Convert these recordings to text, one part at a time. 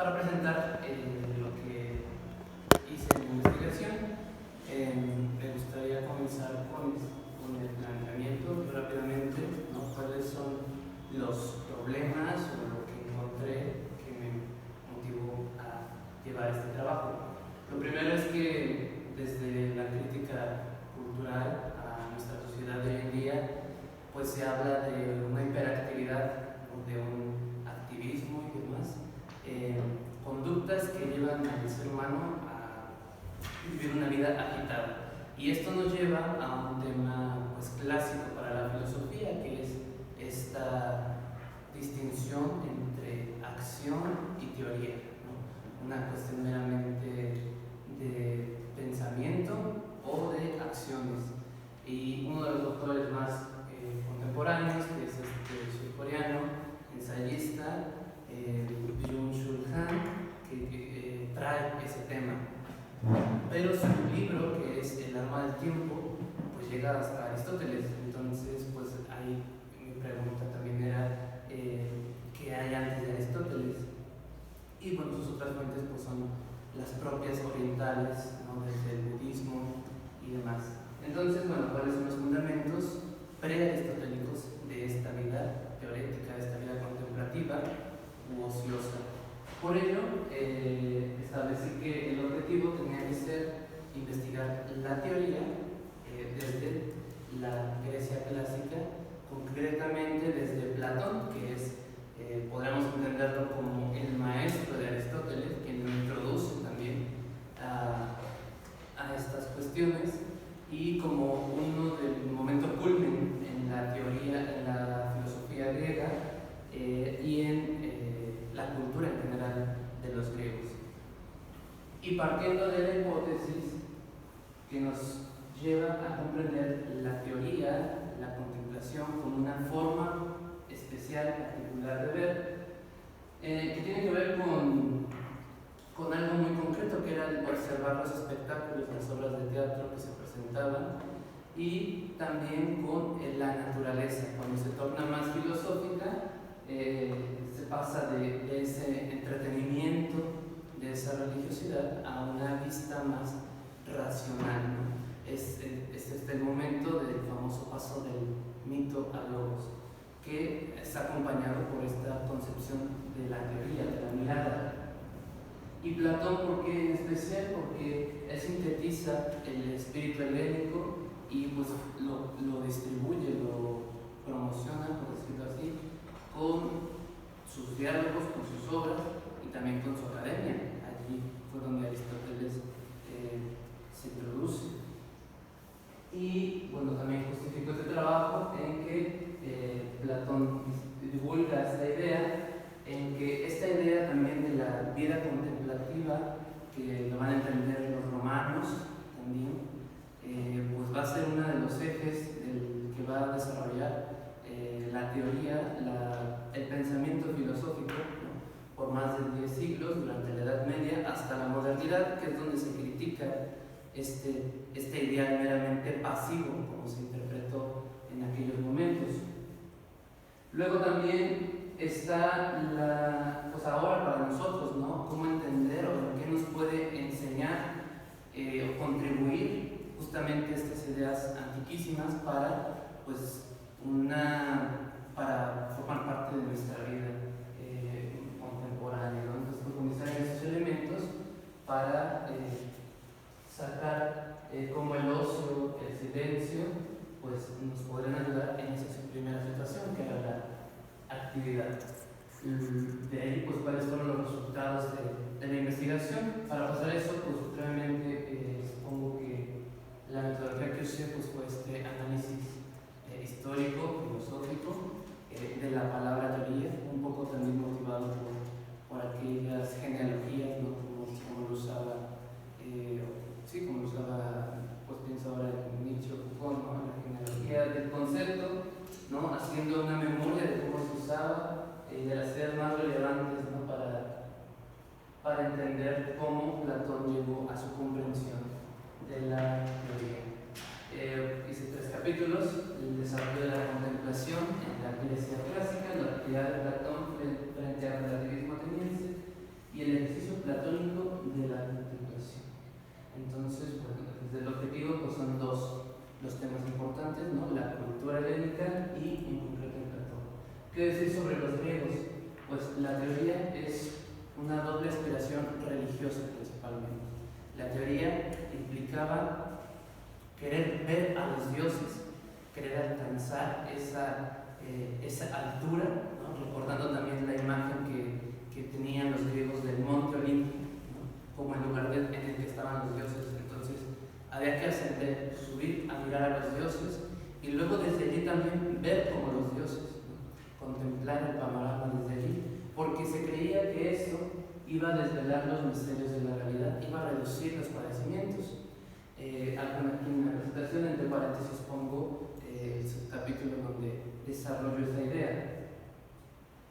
para presentar lo que hice en mi investigación. Me gustaría comenzar con el planteamiento rápidamente, ¿no? ¿Cuáles son los problemas o lo que encontré que me motivó a llevar este trabajo? Lo primero es que desde la crítica cultural a nuestra sociedad de hoy en día, pues se habla de una hiperactividad, ¿no? De un activismo y demás, conductas que llevan al ser humano a vivir una vida agitada. Y esto nos lleva a un tema pues clásico para la filosofía, que es esta distinción entre acción y teoría, ¿no? Una cuestión meramente de pensamiento o de acciones. Y uno de los autores más contemporáneos, que es surcoreano, ensayista, Byung-Chul Han, que trae ese tema. Pero su libro, que es El alma del tiempo, pues llega hasta Aristóteles. Entonces, pues ahí mi pregunta también era ¿qué hay antes de Aristóteles? Y bueno, sus otras fuentes pues son las propias orientales, ¿no? Desde el budismo y demás. Entonces, bueno, ¿cuáles son los fundamentos prearistotélicos de esta vida teórica, de esta vida contemplativa u ociosa? Por ello, establecí que el objetivo tenía que ser investigar la teoría desde la Grecia clásica, concretamente desde Platón, que es, podríamos entenderlo como el maestro de Aristóteles, quien lo introduce también a estas cuestiones, y como uno del momento culmen en la teoría, en la filosofía griega y en la cultura en general de los griegos. Y partiendo de la hipótesis que nos lleva a comprender la teoría, la contemplación como una forma especial, particular de ver, que tiene que ver con algo muy concreto, que era el observar los espectáculos, las obras de teatro que se presentaban, y también con la naturaleza. Cuando se torna más filosófica, se pasa de ese entretenimiento, de esa religiosidad, a una vista más racional, ¿no? Es el momento del famoso paso del mito al logos, que está acompañado por esta concepción de la teoría, de la mirada. Y Platón, ¿por qué en especial? Porque él sintetiza el espíritu helénico y pues lo distribuye, lo promociona, por decirlo así, con sus diálogos, con sus obras y también con su academia. Allí fue donde Aristóteles se introduce. Y bueno, también justificó este trabajo en que Platón divulga esta idea, en que esta idea también de la vida contemplativa, que lo van a entender los romanos también, pues va a ser uno de los ejes del que va a desarrollar la teoría, el pensamiento filosófico, ¿no? Por más de 10 siglos, durante la Edad Media hasta la modernidad, que es donde se critica este ideal meramente pasivo, como se interpretó en aquellos momentos. Luego también está, pues ahora para nosotros, ¿no? Cómo entender o qué nos puede enseñar o contribuir justamente estas ideas antiquísimas para, pues, para formar parte de nuestra vida contemporánea, ¿no? Entonces, profundizar en esos elementos para sacar como el ocio, el silencio, pues nos podrán ayudar en esa primera situación, que era la actividad. De ahí, pues, cuáles fueron los resultados de la investigación. Para pasar eso, pues, brevemente, supongo que la metodología que usé, pues, fue este análisis histórico, filosófico, de la palabra teoría, un poco también motivado por aquellas genealogías, ¿no? Como lo usaba, como lo usaba, pues pienso ahora en Nietzsche o Foucault, ¿no? La genealogía del concepto, ¿no? Haciendo una memoria de cómo se usaba, de las ideas más relevantes, ¿no? Para entender cómo la teoría es una doble aspiración religiosa principalmente. La teoría implicaba querer ver a los dioses, querer alcanzar esa altura, ¿no? Recordando también la imagen que tenían los griegos del monte Olimpo, ¿no? Como el lugar en el que estaban los dioses. Entonces había que ascender, subir a mirar a los dioses y luego desde allí también ver como los dioses, ¿no? Contemplar el panorama desde allí, porque se creía que eso iba a desvelar los misterios de la realidad, iba a reducir los padecimientos. En la presentación, entre paréntesis, pongo el subcapítulo donde desarrollo esa idea.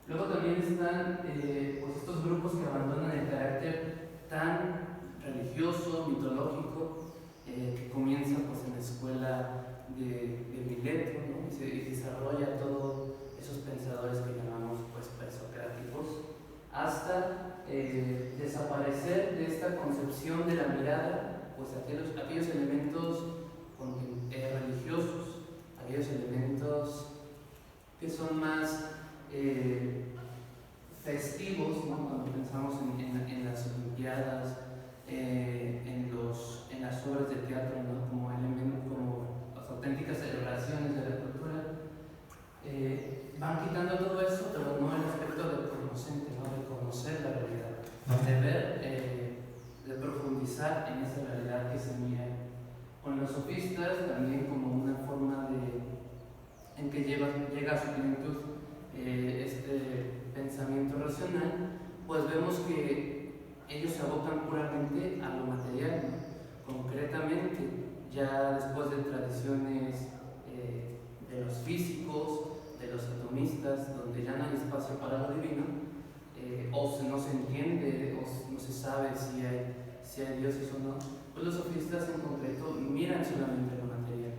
Luego también están pues estos grupos que abandonan el carácter tan religioso, mitológico, que comienza pues, en la escuela de Mileto, ¿no? y desarrolla todos esos pensadores que llamamos pues, presocráticos, hasta desaparecer de esta concepción de la mirada pues aquellos elementos religiosos, aquellos elementos que son más festivos, ¿no? Cuando pensamos en las Olimpiadas, en las obras de teatro, ¿no? como las auténticas celebraciones de la cultura, van quitando todo eso, pero no el aspecto del conocente, ¿no? De conocer la realidad, de ver, de profundizar en esa realidad que se mira. Con los sofistas también como una forma en que llega a su plenitud este pensamiento racional, pues vemos que ellos se abocan puramente a lo material, ¿no? Concretamente, ya después de tradiciones de los físicos, de los atomistas, donde ya no hay espacio para lo divino, no se entiende o no se sabe si hay dioses o no, pues los sofistas en concreto miran solamente lo material,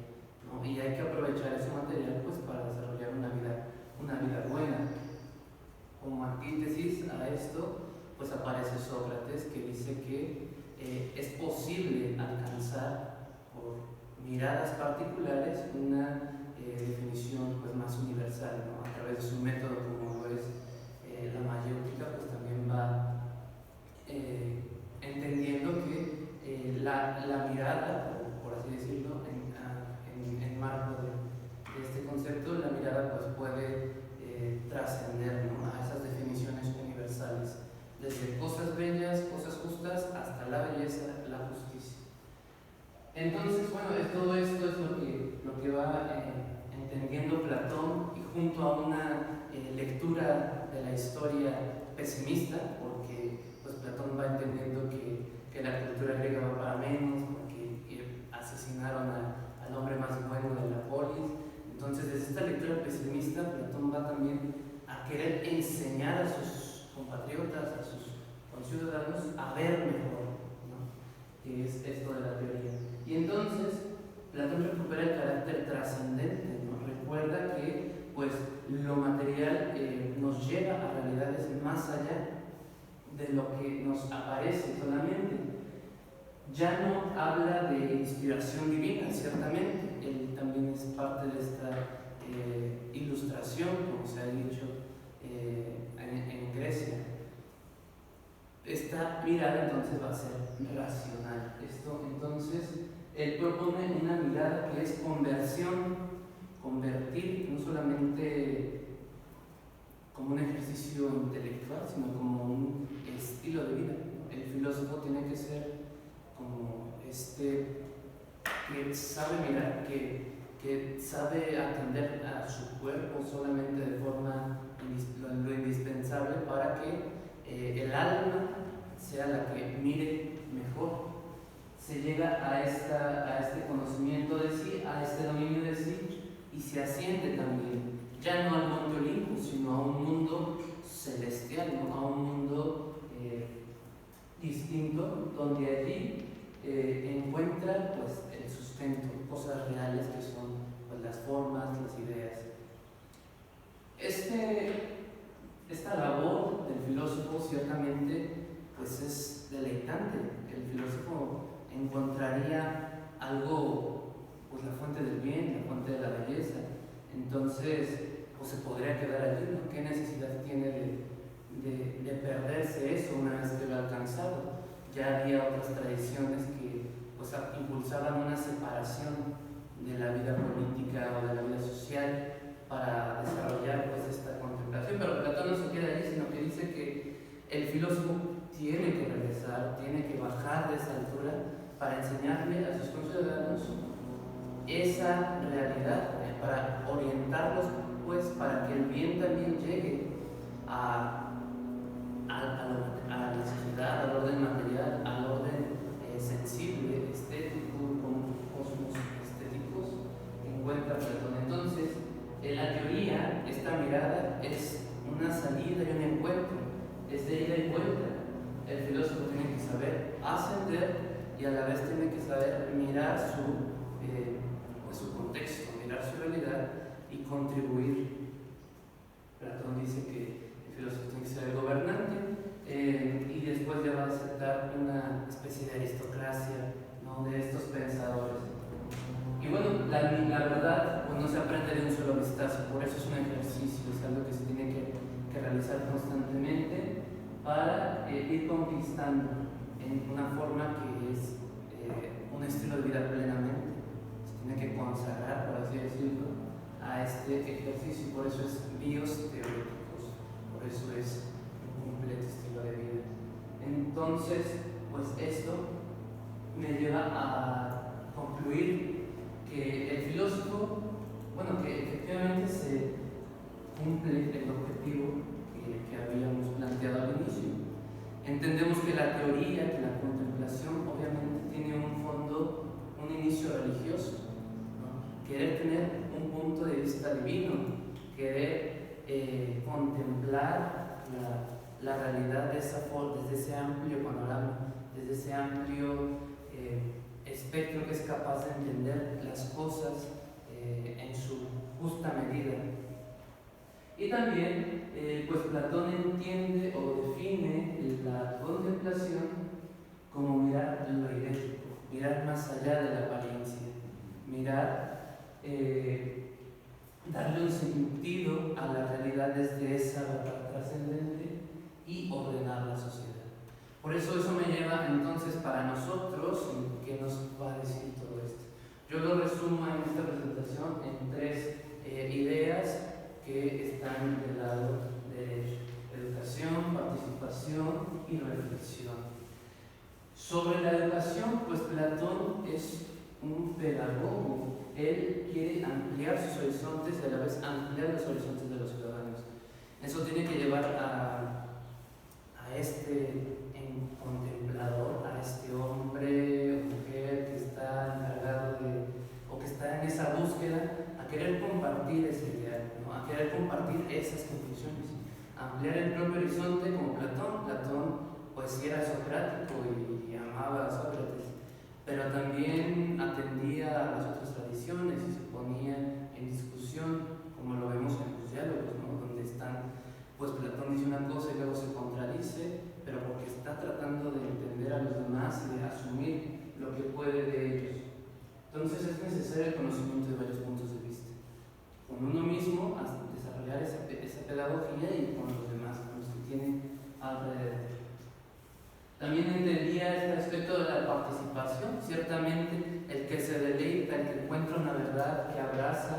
¿no? Y hay que aprovechar ese material pues, para desarrollar una vida buena. Como antítesis a esto, pues aparece Sócrates, que dice que es posible alcanzar por miradas particulares una definición pues, más universal, ¿no? A través de su método, como lo es la mayéutica, pues también va entendiendo que la mirada, por así decirlo, en marco de este concepto, la mirada pues, puede trascender, ¿no? A esas definiciones universales, desde cosas bellas, cosas justas, hasta la belleza, la justicia. Entonces, bueno, todo esto es lo que va entendiendo Platón, y junto a una lectura de la historia pesimista, porque pues, Platón va entendiendo que la cultura griega va para menos, porque asesinaron al hombre más bueno de la polis. Entonces, desde esta lectura pesimista, Platón va también a querer enseñar a sus compatriotas, a sus conciudadanos, a ver mejor, ¿no? Que es esto de la teoría. Y entonces, Platón recupera el carácter trascendente, ¿no? Recuerda que pues, lo material nos lleva a realidades más allá de lo que nos aparece solamente. Ya no habla de inspiración divina, ciertamente, él también es parte de esta ilustración, como se ha dicho en Grecia. Esta mirada entonces va a ser racional. Esto entonces, él propone una mirada que es convertir no solamente como un ejercicio intelectual, sino como un estilo de vida. El filósofo tiene que ser como que sabe mirar, que sabe atender a su cuerpo solamente de forma lo indispensable para que el alma sea la que mire mejor. Se llega a este conocimiento de sí, a este dominio de sí, y se asciende también, ya no al monte Olimpo, sino a un mundo celestial, ¿no? A un mundo distinto, donde allí encuentra pues, el sustento, cosas reales que son pues, las formas, las ideas. Esta labor del filósofo ciertamente pues, es deleitante. El filósofo encontraría algo, pues la fuente del bien, la fuente de la belleza. Entonces, pues se podría quedar allí, ¿no? ¿Qué necesidad tiene de organizado. Ya había otras tradiciones que pues, impulsaban una separación de la vida política o de la vida social para desarrollar pues, esta contemplación. Pero Platón no se queda allí, sino que dice que el filósofo tiene que regresar, tiene que bajar de esa altura para enseñarle a sus conciudadanos esa realidad, para orientarlos pues para que el bien también llegue a la sociedad, al orden material, al orden sensible, estético, con cosmos estéticos que encuentra Platón. Entonces, en la teoría, esta mirada es una salida y un encuentro, es de ida y vuelta. El filósofo tiene que saber ascender y a la vez tiene que saber mirar su contexto, mirar su realidad y contribuir. Platón dice que el filósofo tiene que ser el gobernante y después ya va a aceptar una especie de aristocracia, ¿no?, de estos pensadores. Y bueno, la verdad pues, no se aprende de un solo vistazo, por eso es un ejercicio, es algo que se tiene que realizar constantemente para ir conquistando en una forma que es un estilo de vida plenamente. Se tiene que consagrar, por así decirlo, a este ejercicio, y por eso es bios teóricos, por eso es un completo estilo de vida. Entonces, pues esto me lleva a concluir que el filósofo, bueno, que efectivamente se cumple el objetivo que habíamos planteado al inicio. Entendemos que la teoría, que la contemplación, obviamente tiene un fondo, un inicio religioso, ¿no? Querer tener un punto de vista divino, querer contemplar la realidad de esa forma, desde ese amplio panorama, desde ese amplio espectro que es capaz de entender las cosas en su justa medida. Y también, pues Platón entiende o define la contemplación como mirar lo idéntico, mirar más allá de la apariencia, mirar, darle un sentido a la realidad desde esa verdad trascendente y ordenar la sociedad. Por eso me lleva entonces para nosotros, ¿qué nos va a decir todo esto? Yo lo resumo en esta presentación en 3 ideas que están del lado derecho: educación, participación y reflexión. Sobre la educación, pues Platón es un pedagogo. Él quiere ampliar sus horizontes y a la vez ampliar los horizontes de los ciudadanos. Eso tiene que llevar a este contemplador, a este hombre o mujer que está encargado o que está en esa búsqueda, a querer compartir ese ideal, ¿no?, a querer compartir esas conclusiones, ampliar el propio horizonte como Platón. Platón pues sí era socrático y amaba a Sócrates, pero también atendía a las otras tradiciones y se ponía en discusión, como lo vemos en los diálogos, ¿no?, donde están, pues Platón dice una cosa y luego se contradice, pero porque está tratando de entender a los demás y de asumir lo que puede de ellos. Entonces es necesario el conocimiento de varios puntos de vista, con uno mismo, hasta desarrollar esa pedagogía, y con los demás, con los que tienen alrededor. También entendía este aspecto de la participación. Ciertamente el que se deleita, el que encuentra una verdad que abraza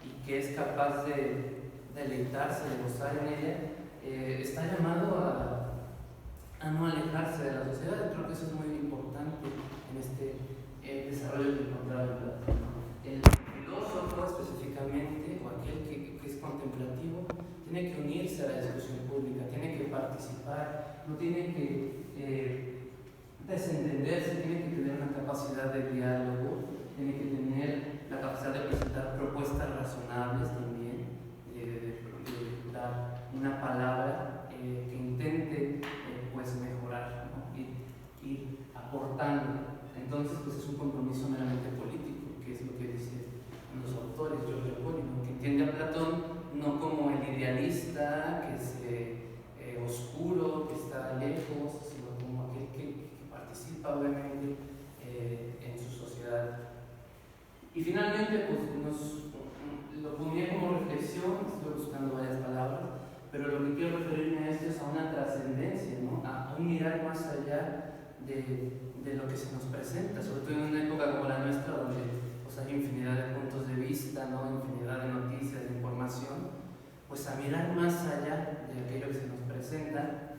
y que es capaz de deleitarse, de gozar en ella, está llamado a no alejarse de la sociedad. Creo que eso es muy importante en este desarrollo que encontraba Platón. El filósofo específicamente, o aquel que es contemplativo, tiene que unirse a la discusión pública, tiene que participar, no tiene que desentenderse, tiene que tener una capacidad de diálogo, tiene que tener la capacidad de presentar propuestas razonables también, de dar una palabra que intente pues mejorar, ¿no?, y aportando. Entonces pues es un compromiso meramente político, que es lo que dicen los autores. Giorgio Apollino, que entiende a Platón no como el idealista que es oscuro, que está lejos, sino como aquel que participa obviamente en su sociedad. Y finalmente pues lo ponía como reflexión. Estoy buscando varias palabras, pero lo que quiero mirar más allá de lo que se nos presenta, sobre todo en una época como la nuestra, donde pues, hay infinidad de puntos de vista, ¿no? Infinidad de noticias, de información, pues a mirar más allá de aquello que se nos presenta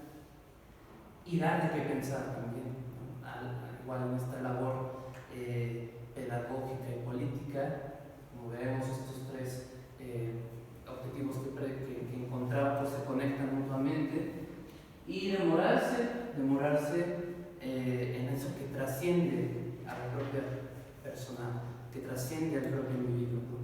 y dar de qué pensar también, ¿no? Igual en esta labor pedagógica y política, como vemos estos tres objetivos que encontraba pues se conectan mutuamente, y demorarse en eso que trasciende a la propia persona, que trasciende al propio individuo, ¿no?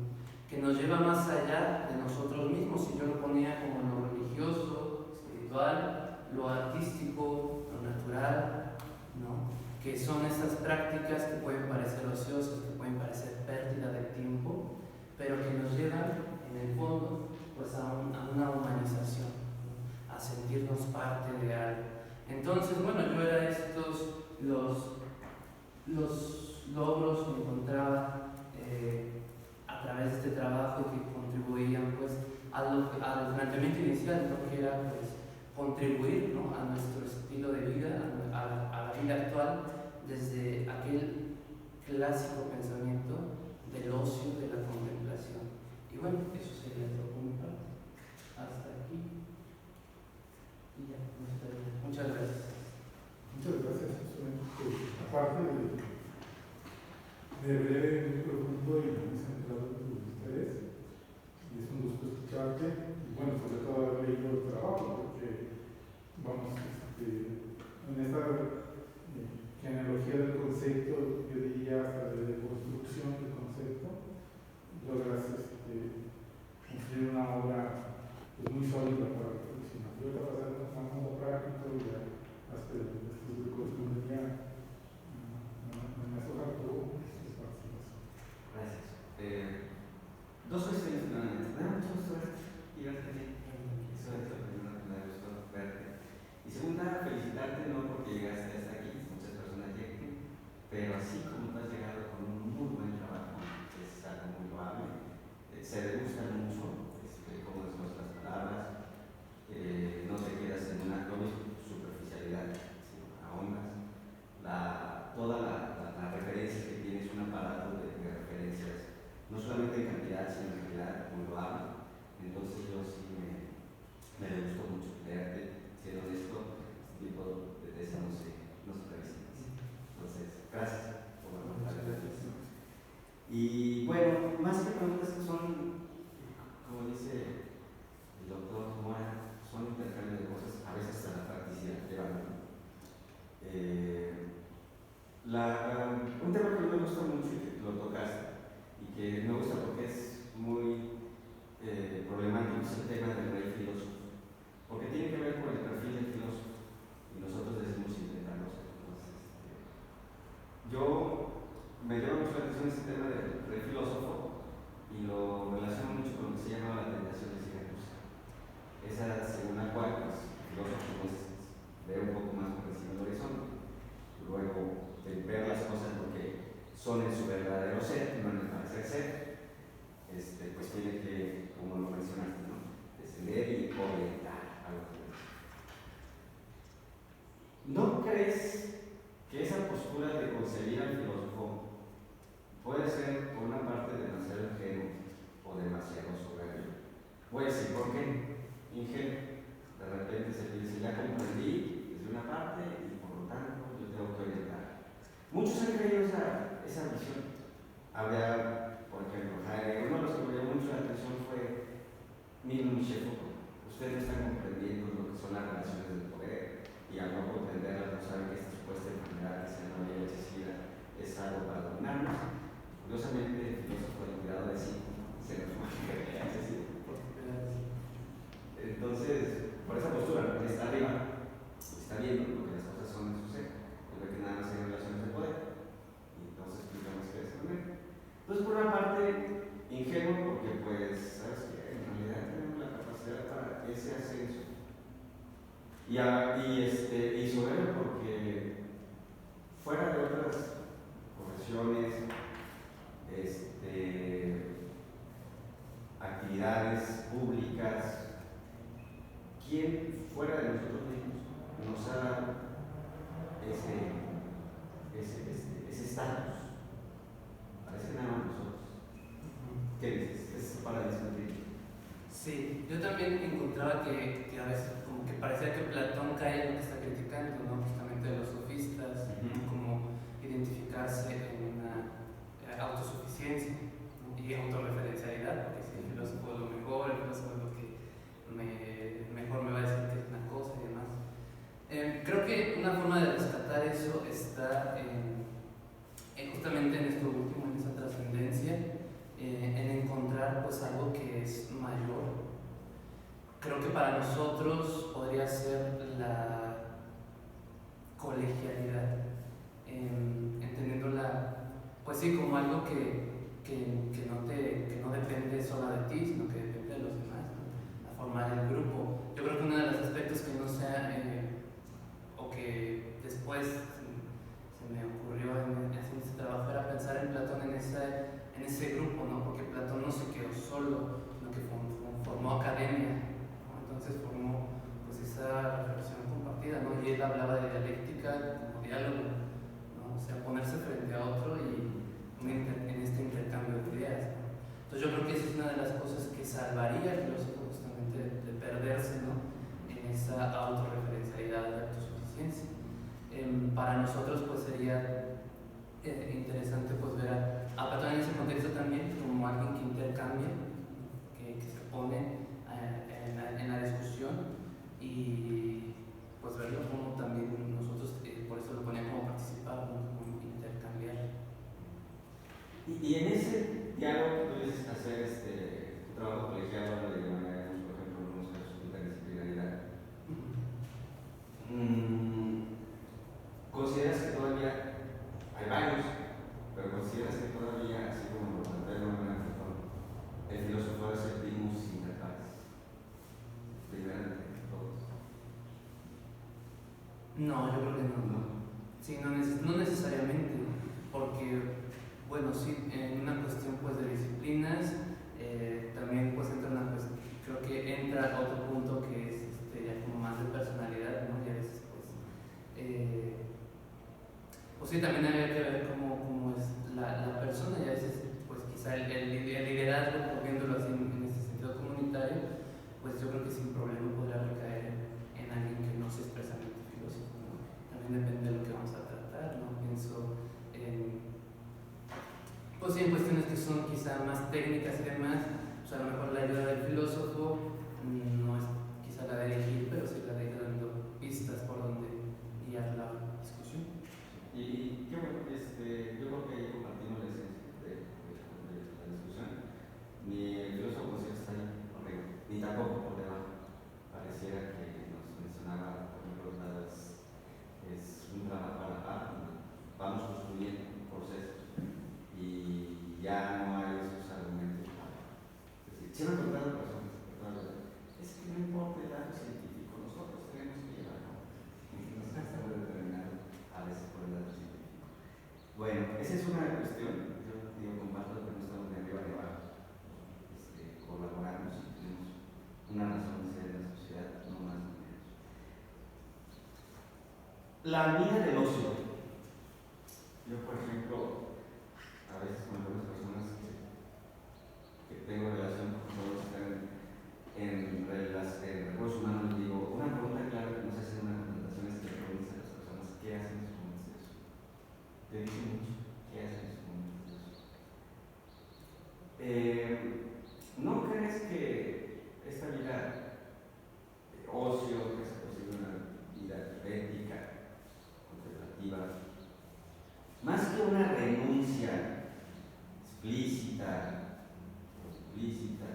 Que nos lleva más allá de nosotros mismos. Si yo lo ponía como lo religioso, espiritual, lo artístico, lo natural, ¿no? Que son esas prácticas que pueden parecer ociosas, que pueden parecer pérdida de tiempo, pero que nos llevan en el fondo pues a una humanización, ¿no? A sentirnos parte de algo. Entonces, bueno, yo era estos los logros que encontraba a través de este trabajo que contribuían pues al planteamiento inicial, ¿no? Que era pues contribuir, ¿no? A nuestro estilo de vida, a la vida actual, desde aquel clásico pensamiento del ocio, de la contemplación. Y bueno, eso sería todo por mi parte. Hasta aquí. Y ya, muchas gracias. Muchas gracias. Aparte de breve, muy profundo y muy centrado en tu interés, y es un gusto escucharte, y bueno, sobre todo haber leído el trabajo, porque vamos, en esta genealogía del concepto, yo diría hasta de construcción del concepto, logras construir una obra pues, muy sólida para reflexionar. Yo voy a pasar a un modo práctico y hasta estos grupos de comunidad en eso Arturo. Gracias. Dos cuestiones finalmente. Me da mucho gusto verte y verte aquí. Eso es lo primero que me da gusto verte. Y segunda, felicitarte no porque llegaste hasta aquí, muchas personas llegan, pero así como tú has llegado con un muy buen trabajo, que es algo muy loable, se degustan mucho cómo después las palabras, no te quedas en una superficialidad, sino ahondas. Toda la referencia que tienes, un aparato de referencias, no solamente en cantidad, sino en calidad, muy loable. Entonces yo sí me gustó mucho leerte, siendo honesto, este tipo de tesis no se revisa. Entonces, gracias por la oportunidad. Y bueno, más que preguntas que son, como dice el doctor Mora, son intercambios de cosas, a veces hasta la practicidad llevan. Un tema que me gusta mucho y que lo tocaste, y que me gusta porque es muy problemático, es el tema del rey filósofo, porque tiene que ver con el perfil del filósofo, y nosotros decimos intentarnos. Yo me llama mucho la atención este tema del rey filósofo y lo relaciono mucho con lo que se llama la tentación de Siracusa, esa según la cual pues, el filósofo pues, ve un poco más por encima del horizonte, luego ver las cosas lo que son en su verdadero ser, no en el parecer ser, pues tiene que, como lo mencionaste, ¿no? Descender y orientar a lo que es. ¿No crees que esa postura de concebir al filósofo puede ser por una parte demasiado ingenuo o demasiado soberbio? Voy a decir, ¿por qué? Ingenuo. De repente se dice, ya comprendí desde una parte y por lo tanto yo tengo que orientar. Muchos han creído esa visión. Había, por ejemplo, uno de los que me llamó mucho la atención fue Michel Foucault. Ustedes están comprendiendo lo que son las relaciones del poder y al no comprenderlas no saben que esta supuesta enfermedad que se llama VIH-Sida es algo para dominarnos. Curiosamente, el filósofo del cuidado de sí se nos imagina VIH-Sida. Entonces, por esa postura, está arriba, está viendo lo que las cosas son en su ser, y ve que nada más hay relaciones de poder, y entonces explicamos que es el momento. Entonces, por una parte, ingenuo, porque pues, sabes que en realidad tenemos la capacidad para ese ascenso, y soberbio porque fuera de otras profesiones, actividades públicas, ¿quién fuera de nosotros mismos nos ha dado también encontraba que a veces como que parecía que Platón cae en lo que está criticando, ¿no? Justamente de los sofistas, como identificarse en una autosuficiencia, ¿no? Y autorreferencialidad, porque si el filósofo es lo mejor, el filósofo es lo que mejor me va a decir que es una cosa y demás. Creo que una forma de rescatar eso está justamente en esto último, en esa trascendencia, en encontrar pues algo que es mayor. Creo que para nosotros podría ser la colegialidad, entendiéndola pues sí como algo que no depende solo de ti, sino que depende de los demás, ¿no? La formar el grupo. Yo creo que uno de los aspectos que no sea o que después se me ocurrió haciendo este trabajo era pensar en Platón en ese grupo, ¿no? Porque Platón no se quedó solo, sino que formó academia, ¿no? Entonces formó pues esa reflexión compartida, ¿no? Y él hablaba de dialéctica como diálogo, ¿no? O sea, ponerse frente a otro y en este intercambio de ideas, ¿no? Entonces yo creo que esa es una de las cosas que salvaría al filósofo justamente de perderse, ¿no? En esa autorreferencialidad de autosuficiencia. Para nosotros pues sería interesante pues ver a Platón en ese contexto también como alguien que intercambia, que se pone en la discusión y pues verlo como también nosotros, por eso lo ponía como participar, ¿no? Como intercambiar. Y en ese diálogo tú dices hacer tu trabajo colegiado de manera, por ejemplo, algunos casos de interdisciplinaridad. ¿Consideras que todavía hay varios, pero consideras que todavía, así como lo plantea el filósofo es el primus inter pares? Primero de todos. No, yo creo que no. Sí, no necesariamente, porque, bueno, sí, en una cuestión pues de disciplinas, también pues entra una cuestión, creo que entra otro punto que es ya como más de personalidad, ¿no? Y a veces pues sí, también habría que ver cómo es la persona y a veces pues quizá el liderazgo, viéndolo así en este sentido comunitario, pues yo creo que sin problema podrá recaer en alguien que no sea expresamente filósofo, ¿no? También depende de lo que vamos a tratar, ¿no? Pienso pues sí, en cuestiones que son quizá más técnicas y demás, pues a lo mejor la ayuda del filósofo no es quizá la de elegir, pero sí la de ir dando pistas por donde guiar la discusión. Y qué bueno, yo creo que ahí compartimos la esencia de la discusión. Ni el filósofo concepto está ahí arriba, ni tampoco por debajo. Pareciera que nos mencionaba, por ejemplo, es un trabajo a la par, vamos construyendo procesos y ya no hay esos argumentos para. Es decir, si me han contado personas, es que no importa el dato científico, nosotros tenemos que llevarlo. No se está determinado a veces por el dato científico. Bueno, esa es una cuestión. Yo digo, comparto que no estamos de arriba ni abajo. Colaboramos y tenemos una razón de ser en la sociedad, no más ni menos. La vida del ocio. Yo, por ejemplo, a veces con algunas personas que tengo relación con todos que están en recursos humanos, digo, una pregunta clara que nos hacen en una presentación es que le preguntas a las personas qué hacen en sus momentos de ocio. Te dicen mucho qué hacen en sus momentos de ocio. ¿No crees que esta vida de ocio, que se considera una vida ética, contemplativa, más que una renuncia explícita o implícita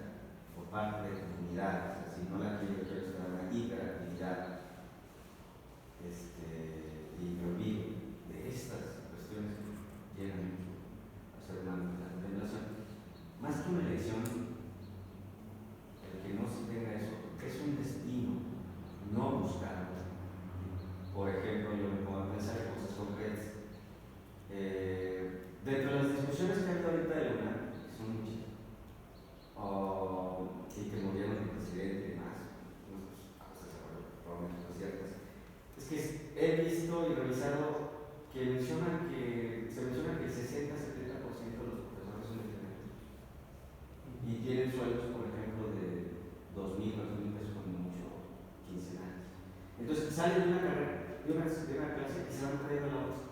por parte de comunidades, o sea, si no la quiero será una hiperactividad y me olvido de estas cuestiones que llegan mucho a ser humano de la contemplación, más que una elección, el que no se tenga eso, es un destino, no buscarlo. Por ejemplo, yo me pongo a pensar en cosas concretas. Dentro de las discusiones que hay ahorita de Luna, que son muchas, y que murieron el presidente y demás, cosas probablemente no ciertas, es que he visto y revisado que se menciona que el 60-70% de los profesores son diferentes y tienen sueldos, por ejemplo, de 2.000 o 2.500 una carrera, de una clase y se van trayendo la otra.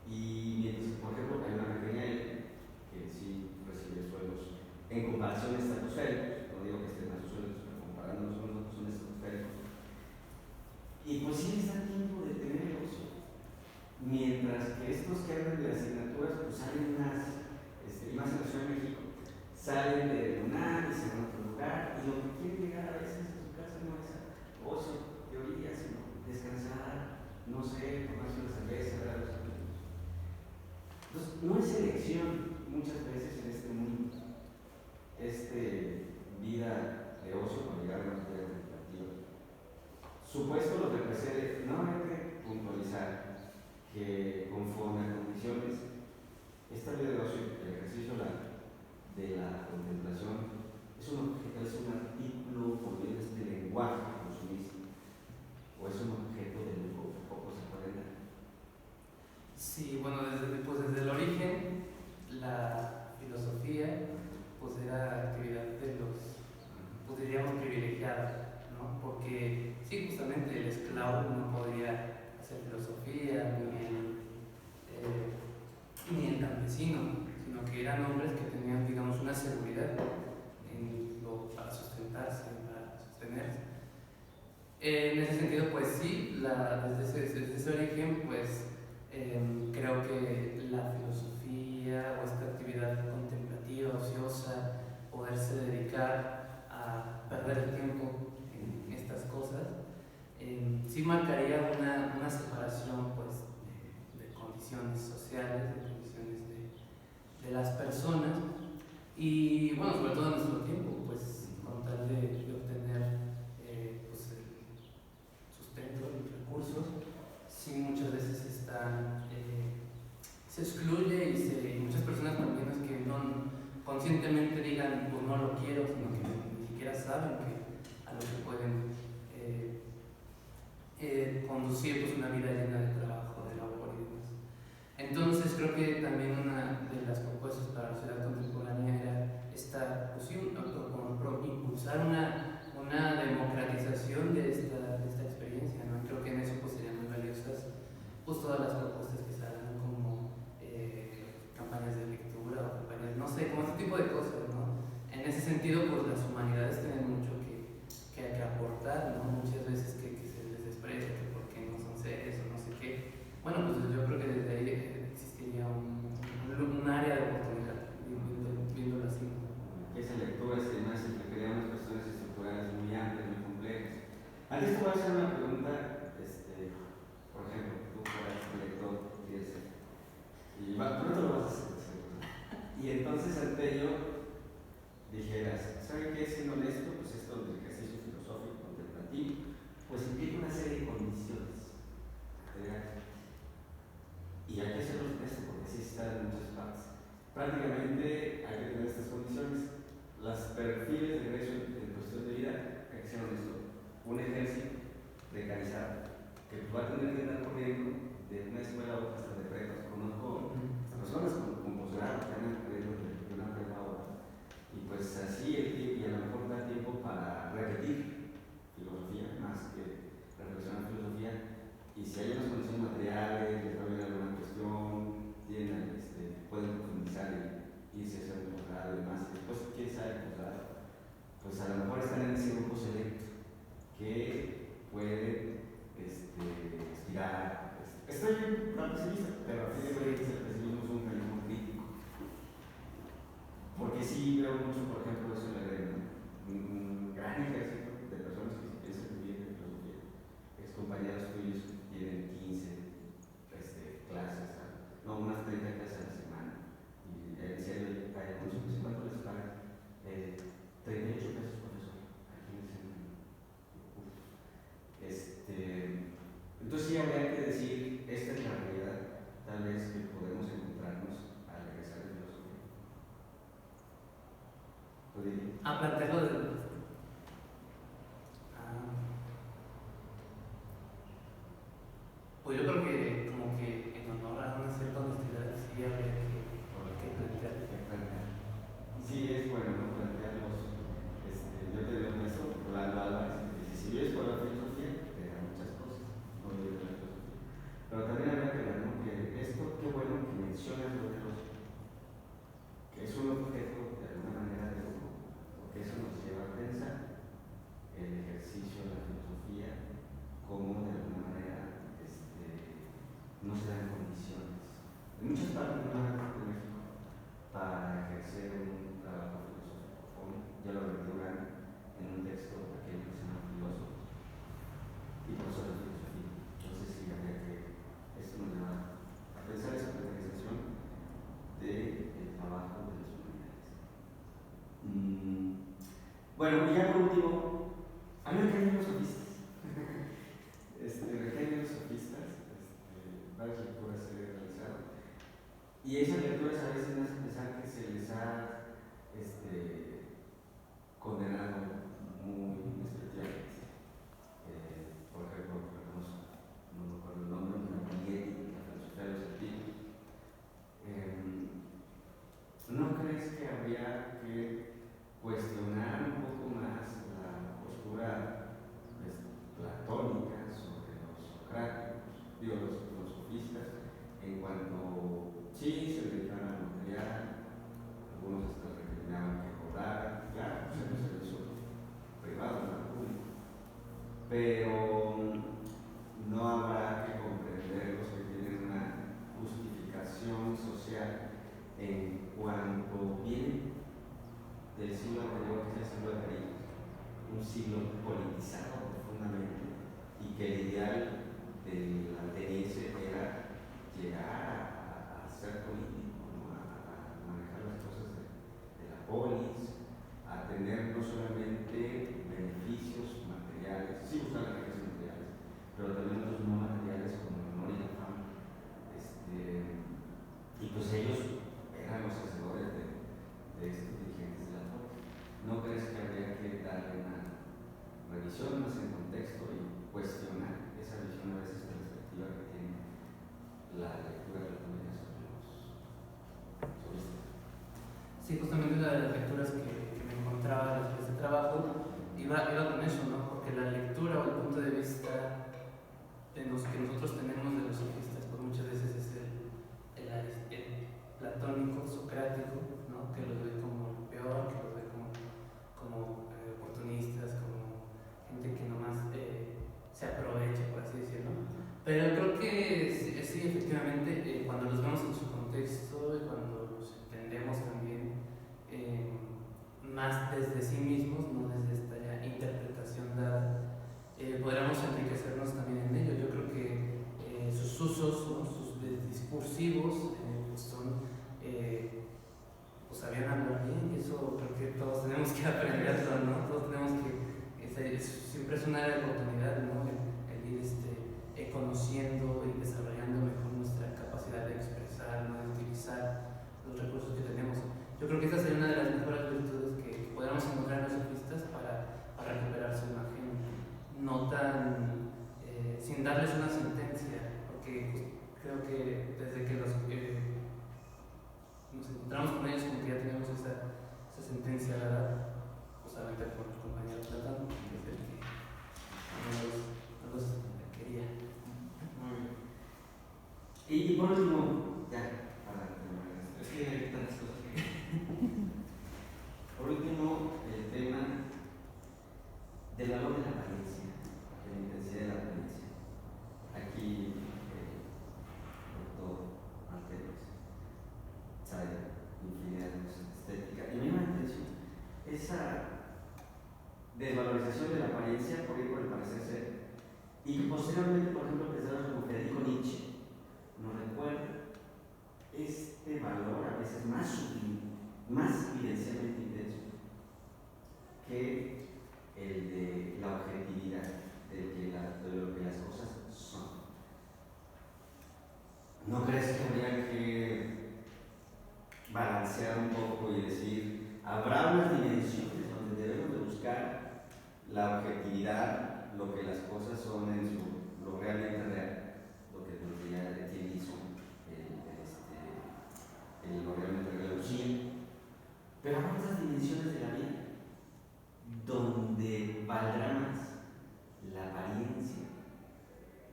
Y mientras, por ejemplo, hay una pequeña L que sí recibe sueldos en comparación estratosféricos, no digo que estén a sus sueldos, pero comparándonos con nosotros son estratosféricos. Y pues sí les da tiempo de tener el ocio. Mientras que estos que hablan de asignaturas, pues salen más, y más en la Ciudad de México, salen de UNAM y se van a otro lugar, y lo que quieren llegar a veces a su casa no es a ocio, teoría, sino descansar, no sé, tomarse una cerveza, ver a los amigos. Entonces, no es elección muchas veces en este mundo, vida de ocio para llegar a una vida contemplativa. Supuesto lo que precede, nuevamente puntualizar que conforme a condiciones, esta vida de ocio, el ejercicio de la contemplación, es un artículo, por bien este lenguaje consumista, o es un objeto de lujo que poco se puede dar. Sí, bueno, desde el origen, la filosofía pues era actividad de los, pues diríamos, privilegiados, ¿no? Porque sí, justamente el esclavo no podía hacer filosofía, ni el campesino, sino que eran hombres que tenían, digamos, una seguridad para sustentarse, para sostenerse. En ese sentido, pues sí, desde ese origen, pues creo que la filosofía o esta actividad contemplativa, ociosa, poderse dedicar a perder el tiempo en estas cosas, sí marcaría una separación, pues, de condiciones sociales, de condiciones de las personas, y bueno, sobre todo en nuestro tiempo, pues con tal de obtener pues, el sustento, los recursos, sí muchas veces se excluye y muchas personas también es que no conscientemente digan pues no lo quiero, sino que ni siquiera saben a lo que pueden conducir pues una vida llena de trabajo, de labor y demás. Entonces creo que también una de las propuestas para la sociedad contemporánea era esta fusión, impulsar una democratización de esta experiencia, ¿no? Creo que en eso pues serían muy valiosas pues todas las propuestas que salgan como campañas de lectura o campañas, no sé, como este tipo de cosas, ¿no? En ese sentido pues las humanidades tienen mucho que aportar, ¿no? Muchas veces que se les desprecia, que por qué no son seres o no sé qué. Bueno, pues yo creo que desde ahí existiría un área de oportunidad, viéndolo así. Esa lectura es más implicaría unas cuestiones estructurales muy amplias, muy complejas. Antes te voy a hacer una pregunta, por ejemplo, tú fueras un lector, y pronto lo vas a hacer, seguro. Y entonces ante ello dijeras, ¿saben qué? Siendo honesto, pues esto del ejercicio filosófico contemplativo, pues implica una serie de condiciones materiales. Y hay que hacerlo honesto porque sí está en muchas partes. Prácticamente hay que tener estas condiciones. Los perfiles de egreso en cuestión de vida, hay que ser honesto. Un ejército precarizado que va a tener que andar corriendo de una escuela a otra hasta de prepas. Conozco personas con posgrado que andan corriendo de una prepa a otra. Y pues así y a lo mejor da tiempo para repetir filosofía más que reflexionar filosofía. Y si hay unas condiciones materiales, les va a haber alguna cuestión, pueden profundizar y irse a hacer un posgrado y demás. Después, ¿quién sabe el posgrado? Pues a lo mejor están en ese grupo selecto que pueden aspirar. Estoy tan pesimista, pero a fin de cuentas el pesimismo es un mecanismo crítico. Porque sí veo mucho, por ejemplo, eso en la gremión. Un gran ejército de personas que se piensan muy bien de filosofía. Compañeros tuyos tienen 15 clases, no, unas 30 clases a la semana. Y en serio, hay algunos que ¿cuánto les pagan? 38 pesos por eso, aquí en el semana. Entonces sí habría que decir, esta es la realidad, tal vez que podemos encontrarnos al regresar de filosofía. A plantearlo de... Pues yo creo que como que en honor a una cierta honestidad sí habría que plantear. Sí, es bueno, ¿no? Plantearlos. Yo te digo eso, Rolando Álvarez, dice, si vives por la filosofía, te da muchas cosas. No Bueno, y ya por último, a mí me caen los sofistas. Me caen los sofistas, varias lecturas he realizado. Y esas lecturas a veces me hacen pensar que se les ha condenado muy despectivamente. Por ejemplo, no me acuerdo el nombre, una Ligeti, la filosofía de los sentidos. ¿No crees que habría que cuestionar un poco más la postura platónica sobre los socráticos, los sofistas, en cuanto sí se dedicaban al material, algunos hasta recriminaban que cobraran, claro, pues era un servicio privado, no público, pero no habrá que comprenderlos que tienen una justificación social en cuanto viene del siglo anterior, que es el siglo de Pericles, un siglo politizado profundamente, y que el ideal del ateniense era llegar a ser político, ¿no? A manejar las cosas de la polis, a tener no solamente beneficios materiales, sí buscar las riquezas materiales, pero también otros no materiales como el honor y la fama. Y pues ellos eran los hacedores de estos dirigentes de la polis. ¿No crees que habría que darle una revisión más en contexto y cuestionar esa visión a veces perspectiva que tiene la lectura platónica sobre los sofistas? Sí, justamente una de las lecturas que me encontraba después de trabajo iba con eso, ¿no? Porque la lectura o el punto de vista que nosotros tenemos de los sofistas, pues muchas veces es el platónico, socrático, ¿no? Que los ve como lo peor, que los ve como oportunistas, como gente que nomás se aprovecha, por así decirlo. Pero creo que sí efectivamente, cuando los vemos en su contexto y cuando los entendemos también, más desde sí mismos, no desde esta ya interpretación dada, podríamos enriquecernos también en ello. Yo creo que sus usos, ¿no? Sus discursivos, pues son, pues sabían hablar bien, y eso creo que todos tenemos que aprenderlo, ¿no? Todos tenemos que, siempre es una área de oportunidad, ¿no? El ir conociendo y desarrollando mejor nuestra capacidad de expresar, ¿no? De utilizar los recursos que tenemos. Yo creo que esta sería una de las mejores virtudes que podamos encontrar en los sofistas para recuperar su imagen, no tan, sin darles una sentencia, porque pues, creo que desde que nos encontramos con ellos, como que ya tenemos esa sentencia dada, justamente por el compañero Platón, que es el que no los quería. Y por último, ya, para terminar esto, es que hay tantas cosas que... Por último, el tema del valor de la apariencia, de la intensidad de la apariencia. Aquí, el doctor Mateos sabe infinidad de cosas de estética, y me llama la atención esa desvalorización de la apariencia por ir por el parecer ser. Y posteriormente, por ejemplo, pensadores como Federico Nietzsche nos recuerda este valor a veces más sublime, más evidencialmente intenso que el de la objetividad, de lo que las cosas son. ¿No crees que habría que balancear un poco y decir, habrá unas dimensiones donde debemos de buscar la objetividad, lo que las cosas son en lo realmente real, lo que nos diría de ti mismo, lo realmente real, pero habrá otras dimensiones de la vida donde valdrá más la apariencia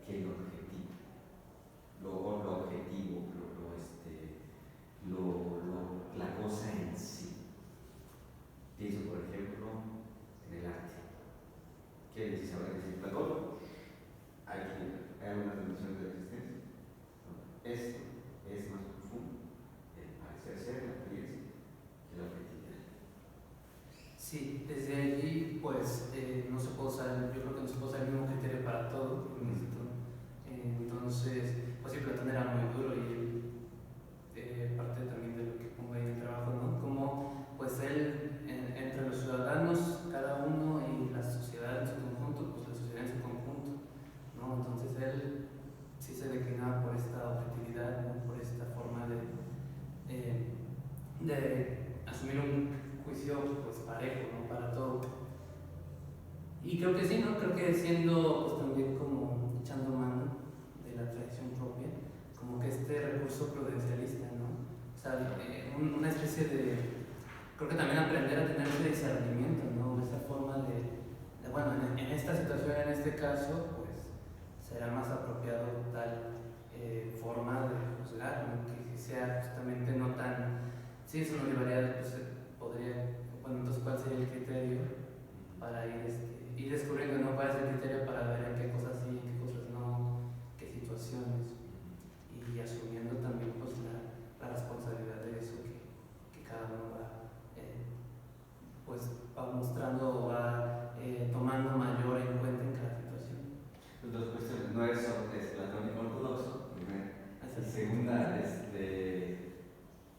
que el objetivo, la cosa en sí. Pienso, por ejemplo, en el arte. ¿Qué decís ahora que decir Platón? Hay algunas dimensiones de la existencia. Esto es más profundo, el parecer ser, la apariencia, que la objetividad. Sí, desde allí, pues, no se puede usar, yo creo que no se puede usar el mismo criterio para todo. Entonces, pues sí, Platón era muy duro y parte también de lo que pongo ahí en el trabajo, ¿no? Como, pues él, entre los ciudadanos, cada él sí se declinaba por esta objetividad, ¿no? Por esta forma de asumir un juicio pues parejo, ¿no? Para todo. Y creo que sí, ¿no? Creo que siendo pues también como echando mano de la tradición propia, como que este recurso prudencialista, ¿no? O sea, una especie de, creo que también aprender a tener ese discernimiento, ¿no? Esa forma de bueno, en esta situación, en este caso, pues será más apropiado tal forma de juzgar, ¿no? Que sea justamente no tan, sí, eso nos llevaría, pues podría, bueno, entonces ¿cuál sería el criterio para ir descubriendo, ¿no? ¿Cuál es el criterio para ver en qué cosas sí, en qué cosas no, qué situaciones? Y asumiendo también pues la responsabilidad de eso que cada uno va, pues, va mostrando o va tomando mayor en cuenta en cada situación. Dos cuestiones: no eres platónico ortodoxo, primero, y segunda,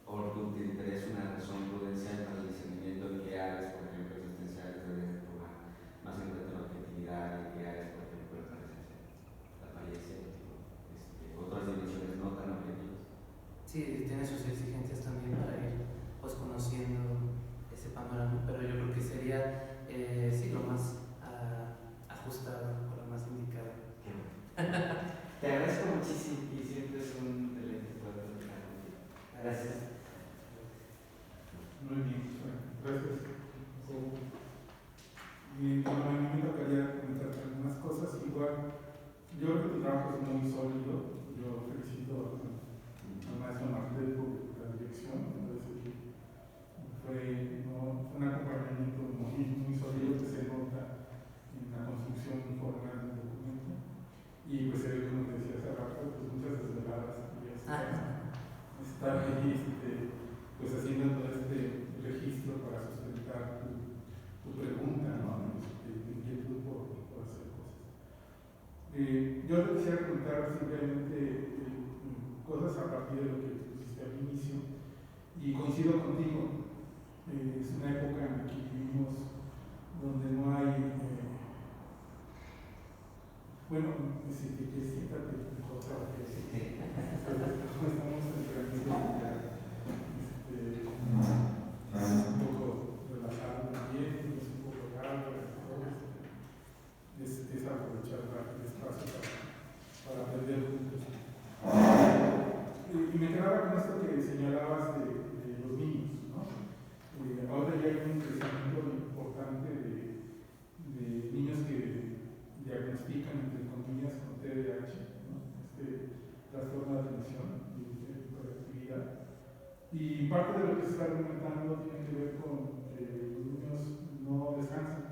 por tu interés una razón prudencial para el discernimiento de qué áreas, por ejemplo, existenciales deben tomar más en cuenta la objetividad, y qué áreas, por ejemplo, la apariencia, otras dimensiones no tan objetivas. Sí, tiene sus exigencias también para ir pues conociendo ese panorama, pero yo creo que sería sí, lo más ajustado o lo más indicado. Te agradezco muchísimo y siempre es un deleite poder platicar contigo. Gracias. Muy bien, gracias. Y bueno, a mí me tocaría comentar algunas cosas. Igual, yo creo que tu trabajo es muy sólido. Yo felicito al maestro Martel por la dirección. Me parece que fue un acompañamiento muy sólido que se nota en la construcción formal del documento. Y pues se ve, como te decía hace rato, pues muchas desveladas y estar ahí pues haciendo todo este registro para sustentar tu pregunta, ¿no? Tu inquietud por hacer cosas. Yo te quisiera contar simplemente cosas a partir de lo que pusiste al inicio, y coincido contigo. Es una época en la que vivimos donde no hay bueno, siéntate mejor, porque estamos un poco relajado también, es un poco raro, es aprovechar el espacio para aprender juntos. Y me quedaba con esto que señalabas de los niños, ¿no? Ahora ya hay un crecimiento importante de niños que diagnostican, entre comillas, con TDAH, ¿no? Trastorno de atención y hiperactividad. Y parte de lo que se está argumentando tiene que ver con que los niños no descansan,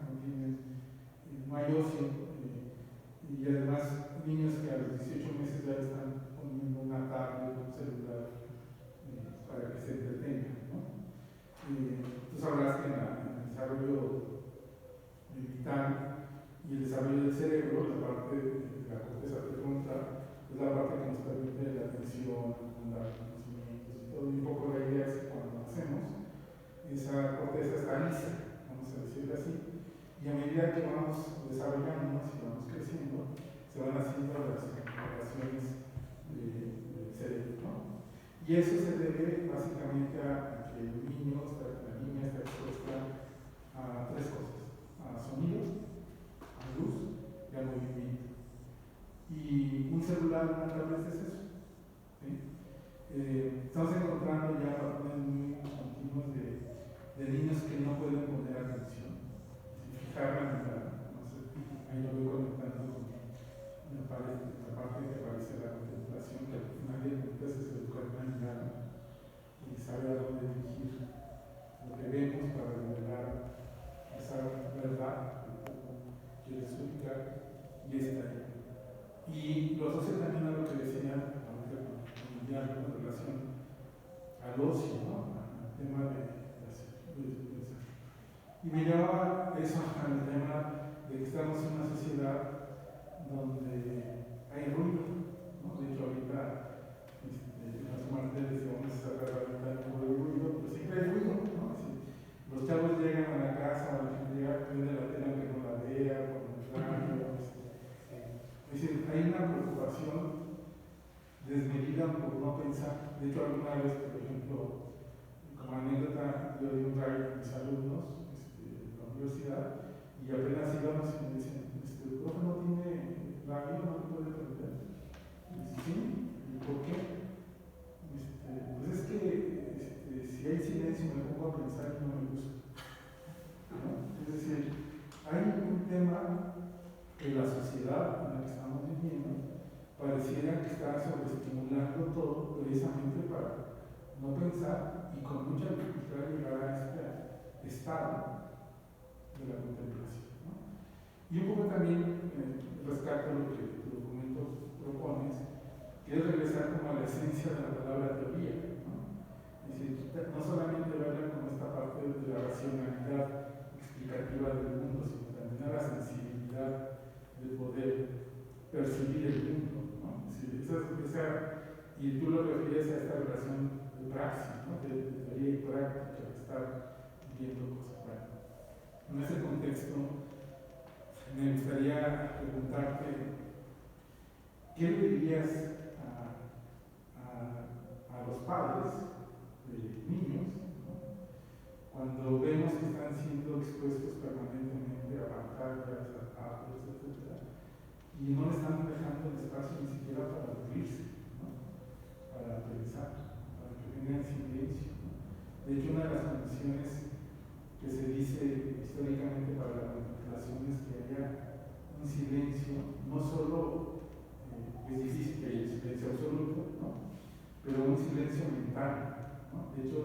no hay ocio, y además niños que a los 18 meses ya están poniendo una tablet, un celular, para que se entretengan, ¿no? Tú sabrás que en el desarrollo vital y el desarrollo del cerebro, la parte de la corteza prefrontal, es la parte que nos permite la atención, acumular conocimientos y todo. Y un poco la idea es que cuando nacemos, esa corteza está lisa, vamos a decirlo así, y a medida que vamos desarrollándonos y vamos creciendo, se van haciendo las operaciones del cerebro, ¿no? Y eso se debe básicamente a que el niño, la niña está expuesta a tres cosas: a sonido, a luz y al movimiento. Y un celular, una tablet es eso, ¿sí? Estamos encontrando ya patrones muy continuos de niños que no pueden poner atención. Si fijaran, no sé, ahí lo voy conectando con la parte que aparece la contemplación, que al final de cuentas es educar una mirada y saber a dónde dirigir lo que vemos para revelar esa verdad que quieres ubicar, y está ahí. Y lo asocio también a lo que decía ahorita con diálogo en relación al ocio, ¿no? Al tema de y me llevaba eso al tema de que estamos en una sociedad donde hay ruido, ¿no? De hecho, ahorita los martes decía, vamos a sacar ahorita un poco de ruido, pero siempre hay ruido, ¿no? Los chavos llegan a la casa, la gente llega, prende la tele aunque no la vea, por el radio, es decir, hay una preocupación desmedida por no pensar. De hecho, alguna vez, por ejemplo, como anécdota, yo di un ride con mis alumnos en la universidad y apenas íbamos y me decían, el profe no tiene radio, no lo puede prender. Y dice, sí, ¿y por qué? Pues es que si hay silencio me pongo a pensar y no me gusta, ¿no? Es decir, hay un tema en la sociedad en la que estamos viviendo, pareciera que está sobreestimulando todo precisamente para no pensar y con mucha dificultad llegar a este estado de la contemplación, ¿no? Y un poco también rescato lo que tu documento propones, que es regresar como a la esencia de la palabra teoría, ¿no? Es decir, no solamente verla como esta parte de la racionalidad explicativa del mundo, sino también a la sensibilidad de poder percibir el mundo, ¿no? Es decir, y tú lo refieres a esta relación de praxis, ¿no? De teoría y práctica, de estar viendo cosas. Bueno, en ese contexto me gustaría preguntarte, ¿qué le dirías a los padres de niños, ¿no? Cuando vemos que están siendo expuestos permanentemente a pantallas, a tabletas, etc., y no le están dejando el espacio ni siquiera para aburrirse, ¿no? Para pensar, para que tengan silencio, ¿no? De hecho, una de las condiciones que se dice históricamente para la contemplación es que haya un silencio, no solo es difícil que haya silencio absoluto, ¿no? Pero un silencio mental, ¿no? De hecho,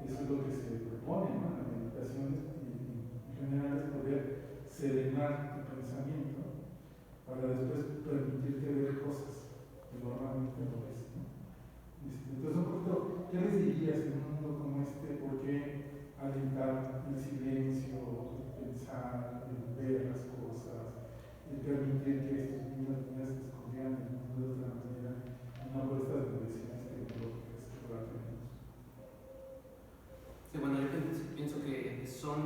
eso es lo que se propone, ¿no? En las meditaciones en general es poder serenar tu pensamiento para después permitirte ver cosas que normalmente no ves, ¿no? Entonces, un poquito, ¿qué les dirías en un mundo como este? ¿Por qué alentar el silencio, pensar, ver las cosas, permitir que estos niños descubrieran el mundo de otra manera, no por estas condiciones tecnológicas que ahora tenemos? Sí, bueno, yo pienso que son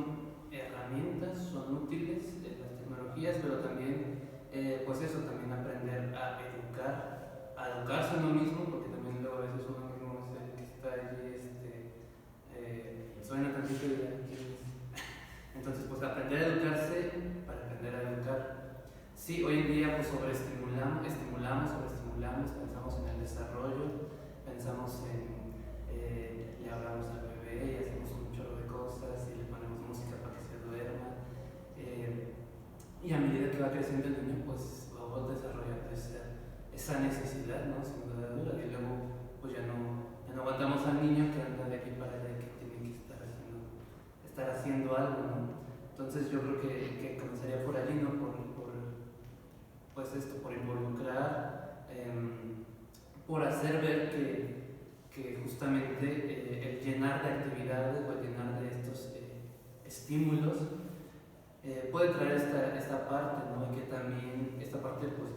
herramientas, son útiles las tecnologías, pero también, pues eso, también aprender a educarse a uno mismo, porque también luego a veces uno mismo es el que está allí, suena tantito y ya, entonces, pues aprender a educarse para aprender a educar. Sí, hoy en día pues sobreestimulamos, pensamos en el desarrollo, pensamos le hablamos al bebé y hacemos un chorro de cosas y le ponemos música para que se duerma. Y a medida que va creciendo el niño, pues va desarrollando esa necesidad, ¿no? Sin duda alguna. Y luego, pues ya no aguantamos al niño que anda de aquí para allá y que tiene que estar haciendo algo, ¿no? Entonces yo creo que comenzaría por allí, ¿no? Pues esto, por involucrar, por hacer ver que justamente el llenar de actividades o el llenar de estos estímulos puede traer esta parte, ¿no? Y que también esta parte pues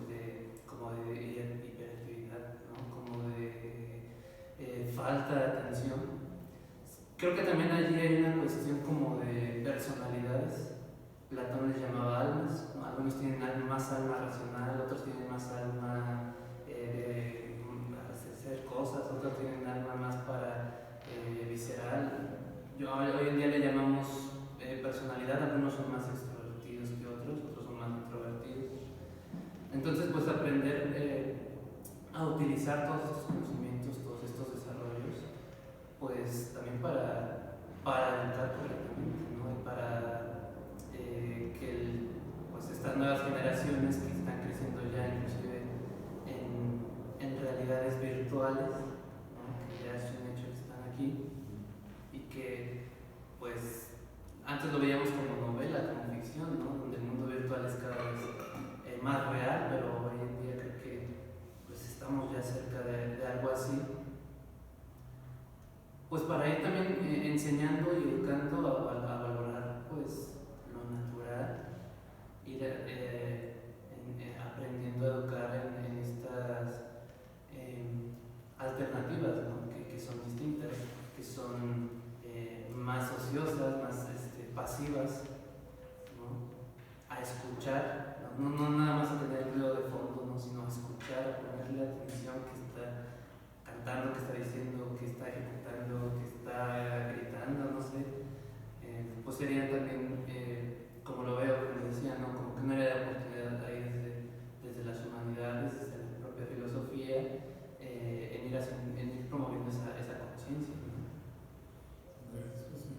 como de hiperactividad, ¿no? Como de falta de atención. Creo que también allí hay una cuestión como de personalidades. Platón les llamaba almas, ¿no? Algunos tienen más alma racional, otros tienen más alma para hacer cosas, otros tienen alma más para visceral. Hoy en día le llamamos personalidad, algunos son más extrovertidos que otros son más introvertidos. Entonces, pues aprender a utilizar todos estos conocimientos, todos estos desarrollos, pues también para educar correctamente, ¿no? Y para que pues estas nuevas generaciones que están creciendo ya inclusive en realidades virtuales, ¿no? Que ya es un hecho que están aquí y que pues antes lo veíamos como novela, como ficción, ¿no? Donde el mundo virtual es cada vez más real, pero hoy en día creo que pues estamos ya cerca de algo así. Pues para ir también enseñando y educando a valorar pues lo natural, ir aprendiendo a educar en estas alternativas, ¿no? que son distintas, que son más ociosas, más pasivas, ¿no? A escuchar, no nada más a tener el ruido de fondo, ¿no? Sino a escuchar, la atención, que está cantando, que está diciendo, que está ejecutando, que está gritando, no sé. Pues sería también, como lo veo, como decía, ¿no? Como que no era la oportunidad ahí desde las humanidades, desde la propia filosofía, en ir promoviendo esa conciencia, ¿no? Gracias, José.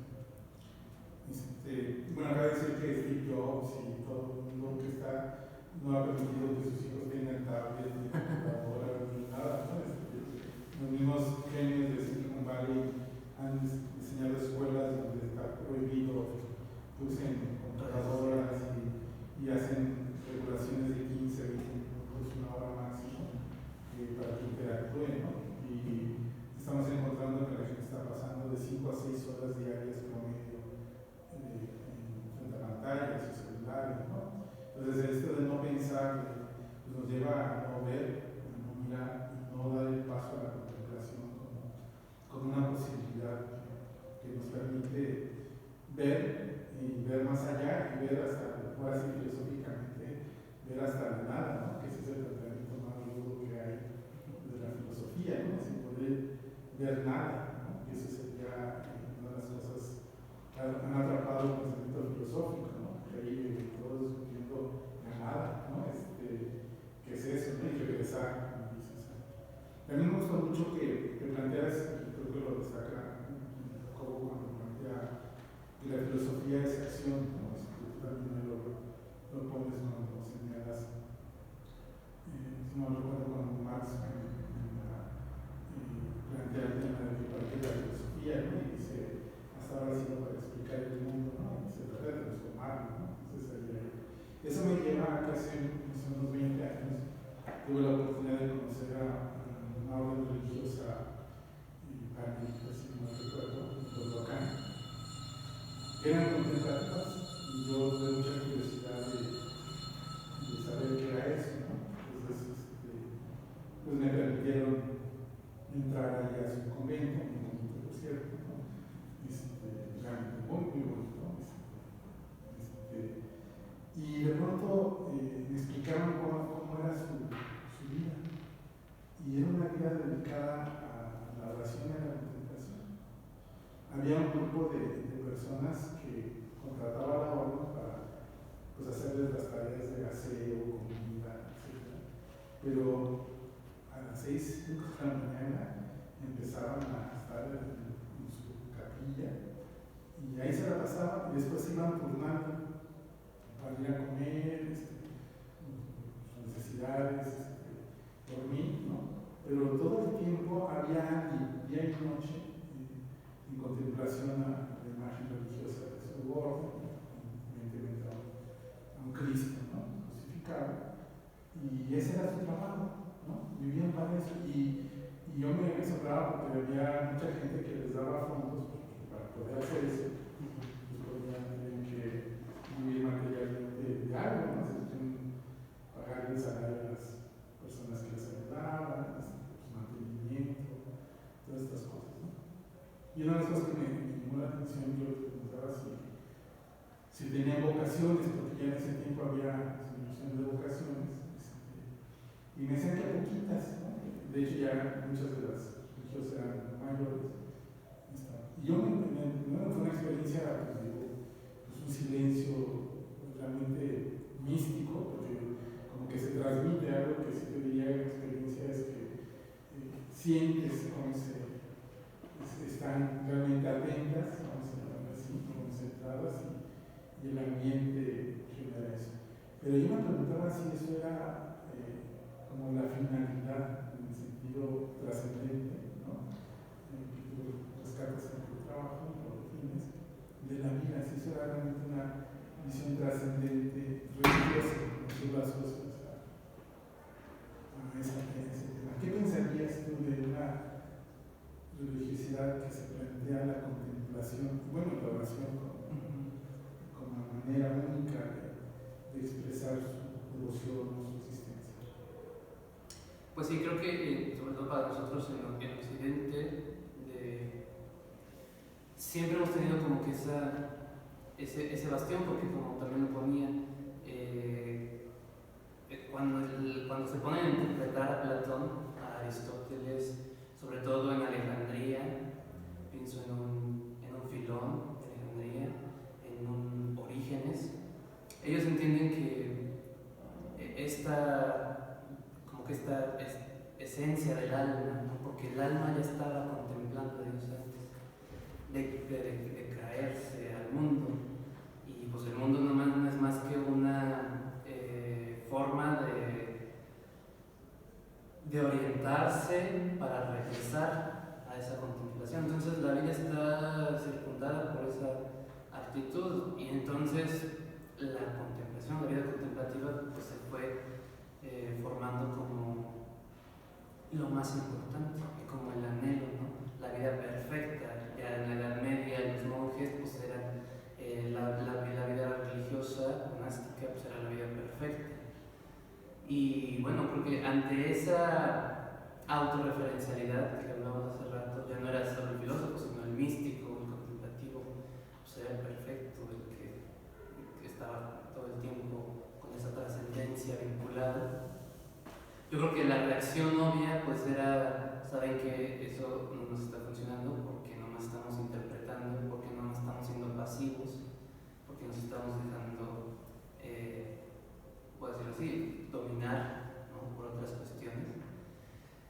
Bueno, acaba de decir que Steve Jobs y todo el mundo que está no ha permitido que sus hijos tengan tablet, ni computadora, ni nada, ¿no? Los mismos genios de Silicon Valley han diseñado escuelas donde está prohibido que usen computadoras y hacen regulaciones de 15, 20 minutos, una hora máximo para que interactúen, ¿no? Y estamos encontrando que la gente está pasando de 5 a 6 horas diarias promedio frente a pantallas y celulares, ¿no? Entonces esto de no pensar pues nos lleva a no ver, a no mirar y no dar el paso a la contemplación como una posibilidad que nos permite ver y ver más allá y ver hasta, por así filosóficamente, ver hasta la nada, ¿no? Que ese es el tratamiento más rudo que hay de la filosofía, ¿no? Sin poder ver nada, ¿no? Y eso sería una de las cosas que han atrapado el pensamiento filosófico, ¿no? Que ahí todos viendo la nada, ¿no? ¿Qué es eso, no? Y regresar, como dices. También me gustó mucho que planteas, y creo que lo destaca Jacobo cuando plantea que la filosofía es acción, ¿no? Tú también lo pones cuando señalas, si no recuerdo cuando Marx plantea el tema de que parte de la filosofía, ¿no? Y dice, hasta ahora ha sido para explicar el mundo, ¿no? Y se trata de transformarlo, ¿no? Entonces, eso me lleva a que hace unos 20 años tuve la oportunidad de conocer a una orden religiosa católica, si no recuerdo, en Teotihuacán. Eran contemplativas y yo tuve mucha curiosidad de saber qué era eso, ¿no? Entonces, pues me permitieron entrar ahí a su convento, muy bonito, por cierto, ¿no? Realmente muy, muy bonito, ¿no? Y de pronto me explicaron cómo era su vida. Y era una vida dedicada a la oración y a la contemplación. Había un grupo de personas que contrataban a la orden para pues, hacerles las tareas de aseo, comida, etc. Pero a las 6, 5 de la mañana empezaban a estar en su capilla y ahí se la pasaban y después se iban turnando para ir a comer, sus necesidades, dormir, ¿no? Pero todo el tiempo había alguien, día y noche, en contemplación a la imagen religiosa de su orden, evidentemente a un Cristo, ¿no? Crucificado. Y ese era su trabajo, ¿no? Vivían para eso. Y yo me asombraba porque había mucha gente que les daba fondos para poder hacer eso. Pues podían tener que vivir materialmente de algo, ¿no? Se tienen que pagar el salario a las personas que les ayudaban, su mantenimiento, todas estas cosas, ¿no? Y una de las cosas que me llamó la atención, yo les preguntaba si tenían vocaciones, porque ya en ese tiempo había disminución de vocaciones, y me decían que poquitas, ¿no? De hecho ya muchas de las religiosas eran mayores. Y yo fue una experiencia, pues digo, pues un silencio realmente místico, porque como que se transmite algo que sí te diría la experiencia es que sientes cómo están realmente atentas, vamos a llamarlo así, concentradas y el ambiente genera eso. Pero yo me preguntaba si eso era como la finalidad en el sentido trascendente, ¿no? Que tú rescatas en tu trabajo, lo defines, de la vida, si eso era realmente una visión trascendente, religiosa, de las cosas a ese tema. ¿Qué pensarías tú de una religiosidad que se plantea la contemplación, bueno, la oración como manera única de expresar su devoción o su existencia? Pues sí, creo que sobre todo para nosotros en Occidente siempre hemos tenido como que ese bastión, porque como también lo ponía, cuando se ponen a interpretar a Platón, a Aristóteles, sobre todo en Alejandría, pienso en un Filón de Alejandría, en un Orígenes, ellos entienden que esta esencia del alma, ¿no? Porque el alma ya estaba contemplando a Dios antes de caerse al mundo, y pues el mundo no es más que una forma de orientarse para regresar a esa contemplación. Entonces la vida está circundada por esa actitud, y entonces la contemplación, la vida contemplativa, pues se fue formando como lo más importante, y como el anhelo, ¿no? La vida perfecta. Ya en la Edad Media los monjes pues eran la vida religiosa, monástica, pues era la vida perfecta. Y bueno, porque ante esa autorreferencialidad que hablábamos hace rato, ya no era solo el filósofo, sino el místico, el contemplativo, pues era el perfecto, el que estaba todo el tiempo con esa trascendencia vinculada. Yo creo que la reacción obvia pues era, saben que eso no nos está funcionando porque no nos estamos interpretando, porque no nos estamos siendo pasivos, porque nos estamos dejando, puedo decirlo así, dominar, ¿no? Por otras cuestiones.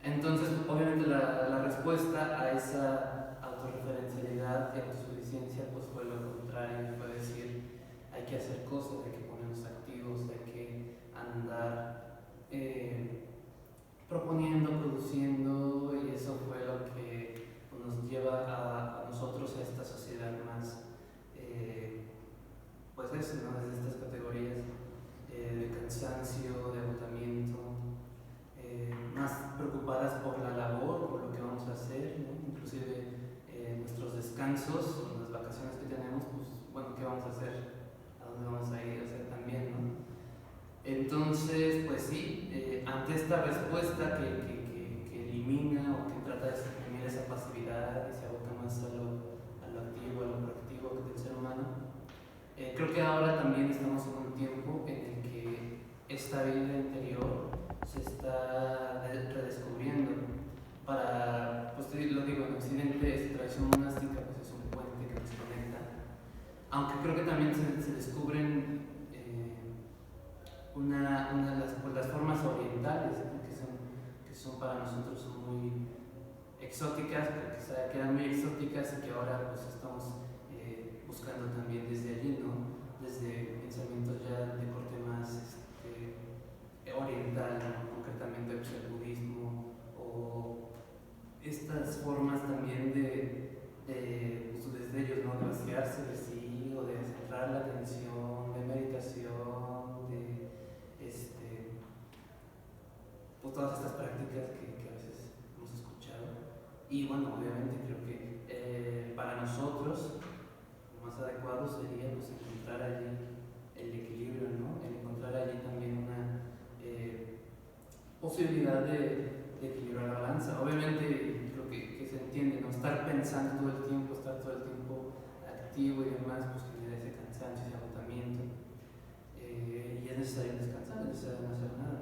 Entonces, obviamente la respuesta a esa autorreferencialidad y autosuficiencia pues fue lo contrario, fue decir, hay que hacer cosas, hay que ponernos activos, hay que andar proponiendo, produciendo, y eso fue lo que nos lleva a nosotros a esta sociedad más, pues eso, ¿no? Desde estas categorías de cansancio, de agotamiento, más preocupadas por la labor, por lo que vamos a hacer, ¿no? Inclusive nuestros descansos, las vacaciones que tenemos, pues bueno, ¿qué vamos a hacer? ¿A dónde vamos a ir? O sea, también, ¿no? Entonces, pues sí, ante esta respuesta que elimina o que trata de suprimir esa pasividad y se aboca más a lo activo, a lo proactivo del ser humano, creo que ahora también estamos en un tiempo en el que esta vida interior se está redescubriendo. Para, pues lo digo, en Occidente esta tradición monástica pues es un puente que nos conecta, aunque creo que también se descubren las formas orientales, ¿no? que son para nosotros muy exóticas, que eran muy exóticas y que ahora pues estamos buscando también desde allí, ¿no? Desde pensamientos ya de corte más oriental, ¿no? Concretamente pues, el budismo, o estas formas también pues, desde ellos, ¿no? De vaciarse de sí, o de centrar la atención, de meditación, pues todas estas prácticas que a veces hemos escuchado. Y bueno, obviamente creo que para nosotros lo más adecuado sería pues encontrar allí el equilibrio, ¿no? El encontrar allí también una posibilidad de equilibrar la balanza. Obviamente creo que se entiende, ¿no? Estar pensando todo el tiempo, estar todo el tiempo activo y demás, pues genera ese cansancio, ese agotamiento. Y es necesario descansar, es necesario no hacer nada.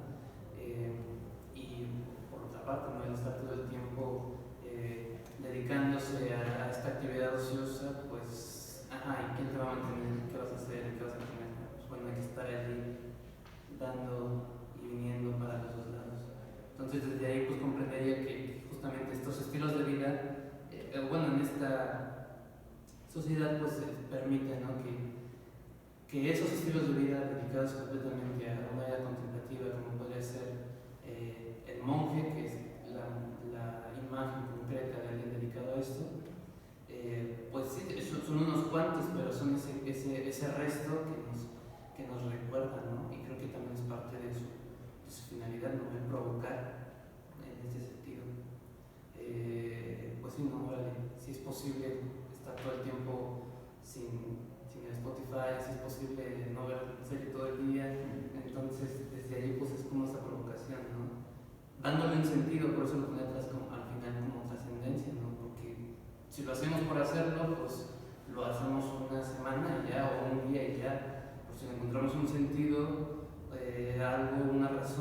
Y por otra parte, ¿no? El estar todo el tiempo dedicándose a esta actividad ociosa, pues, ¿y quién te va a mantener? ¿Qué vas a hacer? ¿Qué vas a comer? Pues bueno, hay que estar allí dando y viniendo para los dos lados. Entonces, desde ahí, pues comprendería que justamente estos estilos de vida, bueno, en esta sociedad, pues permiten, ¿no? que esos estilos de vida dedicados completamente a una vida contemplativa, como podría ser el monje, que es la imagen concreta de alguien dedicado a esto, pues sí, son unos cuantos, pero son ese resto que nos recuerda, ¿no? Y creo que también es parte de su finalidad, ¿no? El provocar en este sentido. Pues sí, no, órale, si es posible estar todo el tiempo sin Spotify, si es posible no ver serie todo el día, entonces desde ahí pues es como esa provocación, ¿no? Dándole un sentido, por eso lo pone atrás como, al final como trascendencia, ¿no? Porque si lo hacemos por hacerlo, pues lo hacemos una semana y ya, o un día y ya, pues si encontramos un sentido, algo, una razón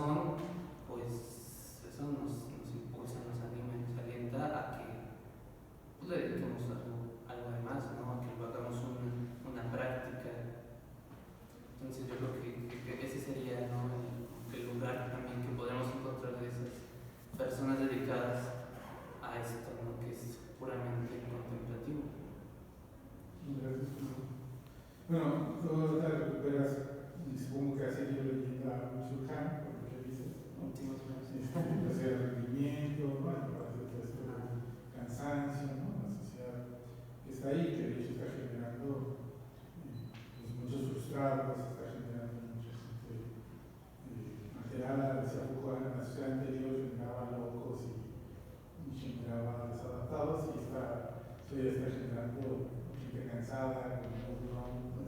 esto ya está generando gente cansada, con no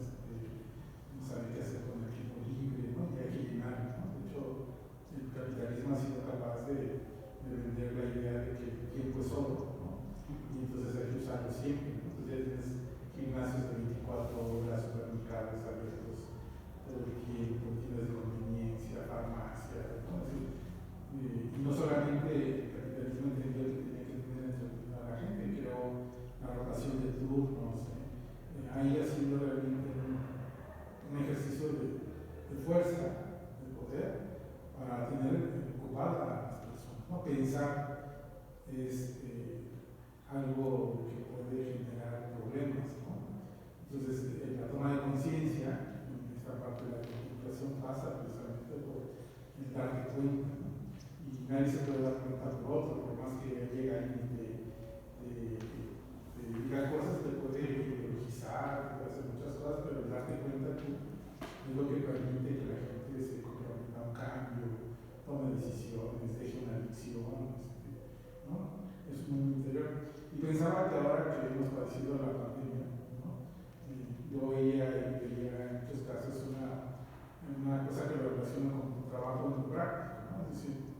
sabe qué hacer con el tiempo libre, ¿no? Y hay que llenar, ¿no? De hecho, el capitalismo ha sido capaz de vender la idea de que el tiempo es oro, ¿no? Y entonces hay que usarlo siempre, ¿no? Entonces ya tienes gimnasios de 24 horas, supermercados abiertos todo el tiempo, tiendas de conveniencia, farmacia, ¿no? Es decir, y no solamente el capitalismo entendió que tenía que tener entretenida a la gente, creó la rotación de turnos, ahí ha sido realmente un ejercicio de fuerza, de poder, para tener ocupada a las personas, ¿no? Pensar es algo que puede generar problemas, ¿no? Entonces, la toma de conciencia, en esta parte de la contemplación, pasa precisamente por el darte cuenta, ¿no? Y nadie se puede dar cuenta por otro, por más que llegue alguien de diga cosas, te puede ideologizar, te puede hacer muchas cosas, pero el darte cuenta tú es lo que permite que la gente se comprometa a un cambio, tome decisiones, deje una adicción, ¿no? Es un mundo interior. Y pensaba que ahora que hemos padecido la pandemia, ¿no? Yo veía en muchos casos una cosa que lo relaciona con tu trabajo en tu práctica, ¿no? Es decir,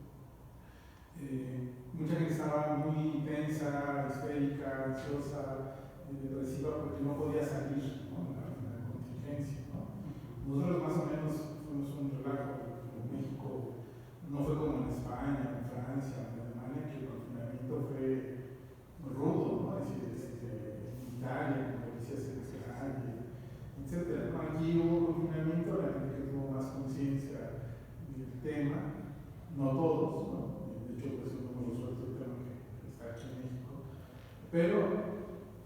mucha gente estaba muy tensa, histérica, ansiosa, depresiva porque no podía salir, ¿no? En la contingencia, ¿no? Nosotros más o menos fuimos un relajo en México, no fue como en España, en Francia, en Alemania, que el confinamiento fue rudo, ¿no? Es decir, en Italia, con policías en la calle, etc. Aquí hubo confinamiento, la gente que tuvo más conciencia del tema, no todos, ¿no? De hecho, pues no hemos resuelto el tema que está aquí en México, pero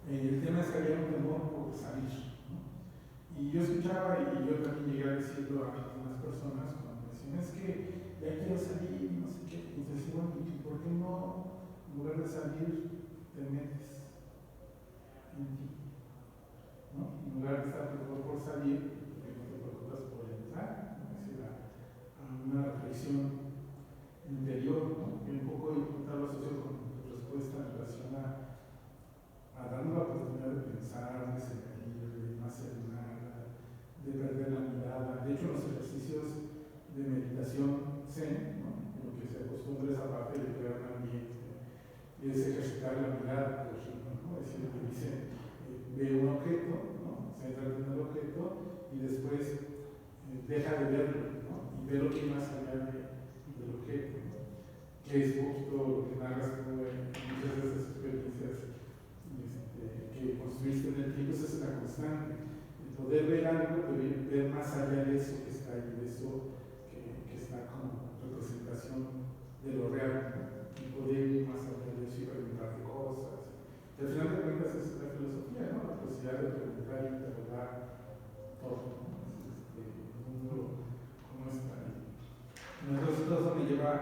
el tema es que había un temor por salir, ¿no? Y yo escuchaba, y yo también llegué a decirlo a algunas personas cuando decían, es que ya quiero salir, no sé qué, y entonces, bueno, ¿y por qué no, en lugar de salir, te metes en ti? ¿No? En lugar de estar preocupado por salir, porque no te preocupas por entrar, ¿no? Es decir, a una reflexión interior, ¿no? Y un poco tal lo asocio con tu respuesta en relación a darnos la oportunidad de pensar, de sentir, de no hacer nada, de perder la mirada. De hecho, los ejercicios de meditación zen, ¿no? Lo que se acostumbra es aparte de crear un ambiente, es ejercitar la mirada, por ejemplo, ¿no? Es decir, que dice, ve un objeto, ¿no? Céntrate en el objeto y después deja de verlo, ¿no? Y ve lo que hay más allá del objeto, ¿no? Que es justo lo que narras tú en muchas de esas experiencias que construiste en el tiempo. Esa es la constante, el poder ver algo, ver más allá de eso que está ahí, de eso que está como representación de lo real, ¿no? Y poder ir más allá de eso y preguntarte cosas. Y al final de cuentas es la filosofía, ¿no? La posibilidad de preguntar y interrogar todo, ¿no? El mundo como está ahí. Entonces todo eso me lleva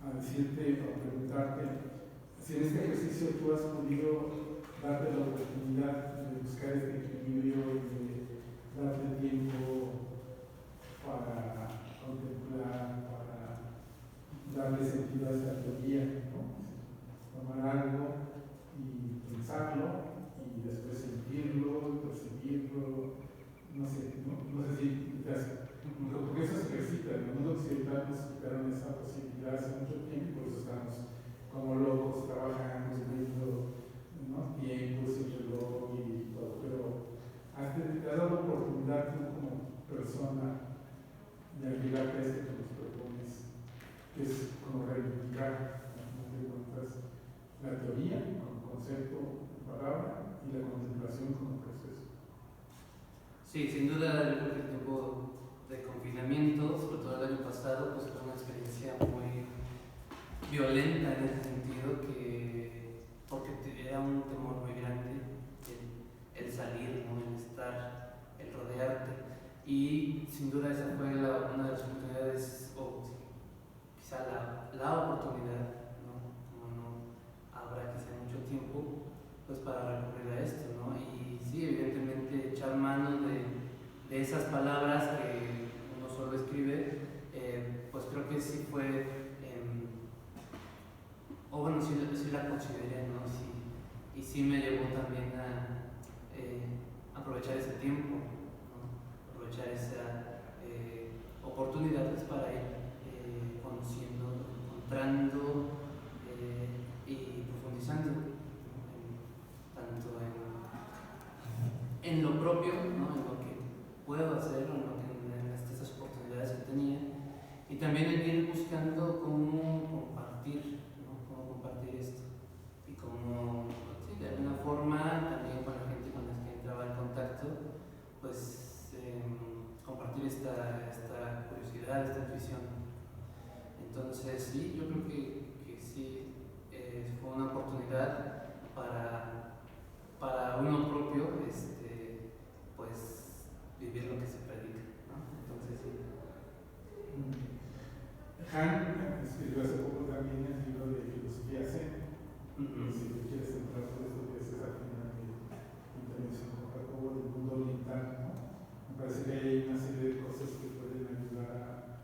a decirte, a preguntarte, si en este ejercicio tú has podido darte la oportunidad de buscar este equilibrio, de darte tiempo para contemplar, para darle sentido a esta teoría, ¿no? Tomar algo y pensarlo y después sentirlo, percibirlo, no sé si te hace. Porque eso se ejercita, en el mundo occidental nos quitaron esa posibilidad hace mucho tiempo, por eso estamos como locos trabajando, viendo, ¿no? Tiempos y reloj y todo, pero te has dado la oportunidad tú como persona de ayudarte a esto que nos propones, que es como reivindicar, al final de cuentas, la teoría como concepto, palabra, y la contemplación como proceso. Sí, sin duda el tiempo de confinamiento, sobre todo el año pasado, pues fue una experiencia muy violenta en ese sentido, porque era un temor muy grande el salir, ¿no? El estar, el rodearte, y sin duda esa fue una de las oportunidades, o quizá la oportunidad, ¿no? Como no habrá quizá mucho tiempo, pues para recurrir a esto, ¿no? Y sí, evidentemente echar mano de esas palabras que uno solo escribe, pues creo que sí fue, o bueno, sí la consideré, ¿no? y sí me llevó también a aprovechar ese tiempo, ¿no? Aprovechar esas oportunidades para ir conociendo, encontrando y profundizando, ¿no? Tanto en lo propio, ¿no? En lo que puedo hacer, en estas oportunidades que tenía, y también en ir buscando cómo compartir, ¿no? Cómo compartir esto y cómo, sí, de alguna forma también con la gente con la que entraba en contacto, pues compartir esta curiosidad, esta intuición. Entonces sí, yo creo que sí, fue una oportunidad para uno propio, pues vivir lo que se predica, ¿no? Entonces sí. Han escribió hace poco también el libro de Filosofía Zen. Si tú quieres entrar por eso, que es esa primera intervención con Jacobo del mundo oriental, ¿no? Me parece que hay una serie de cosas que pueden ayudar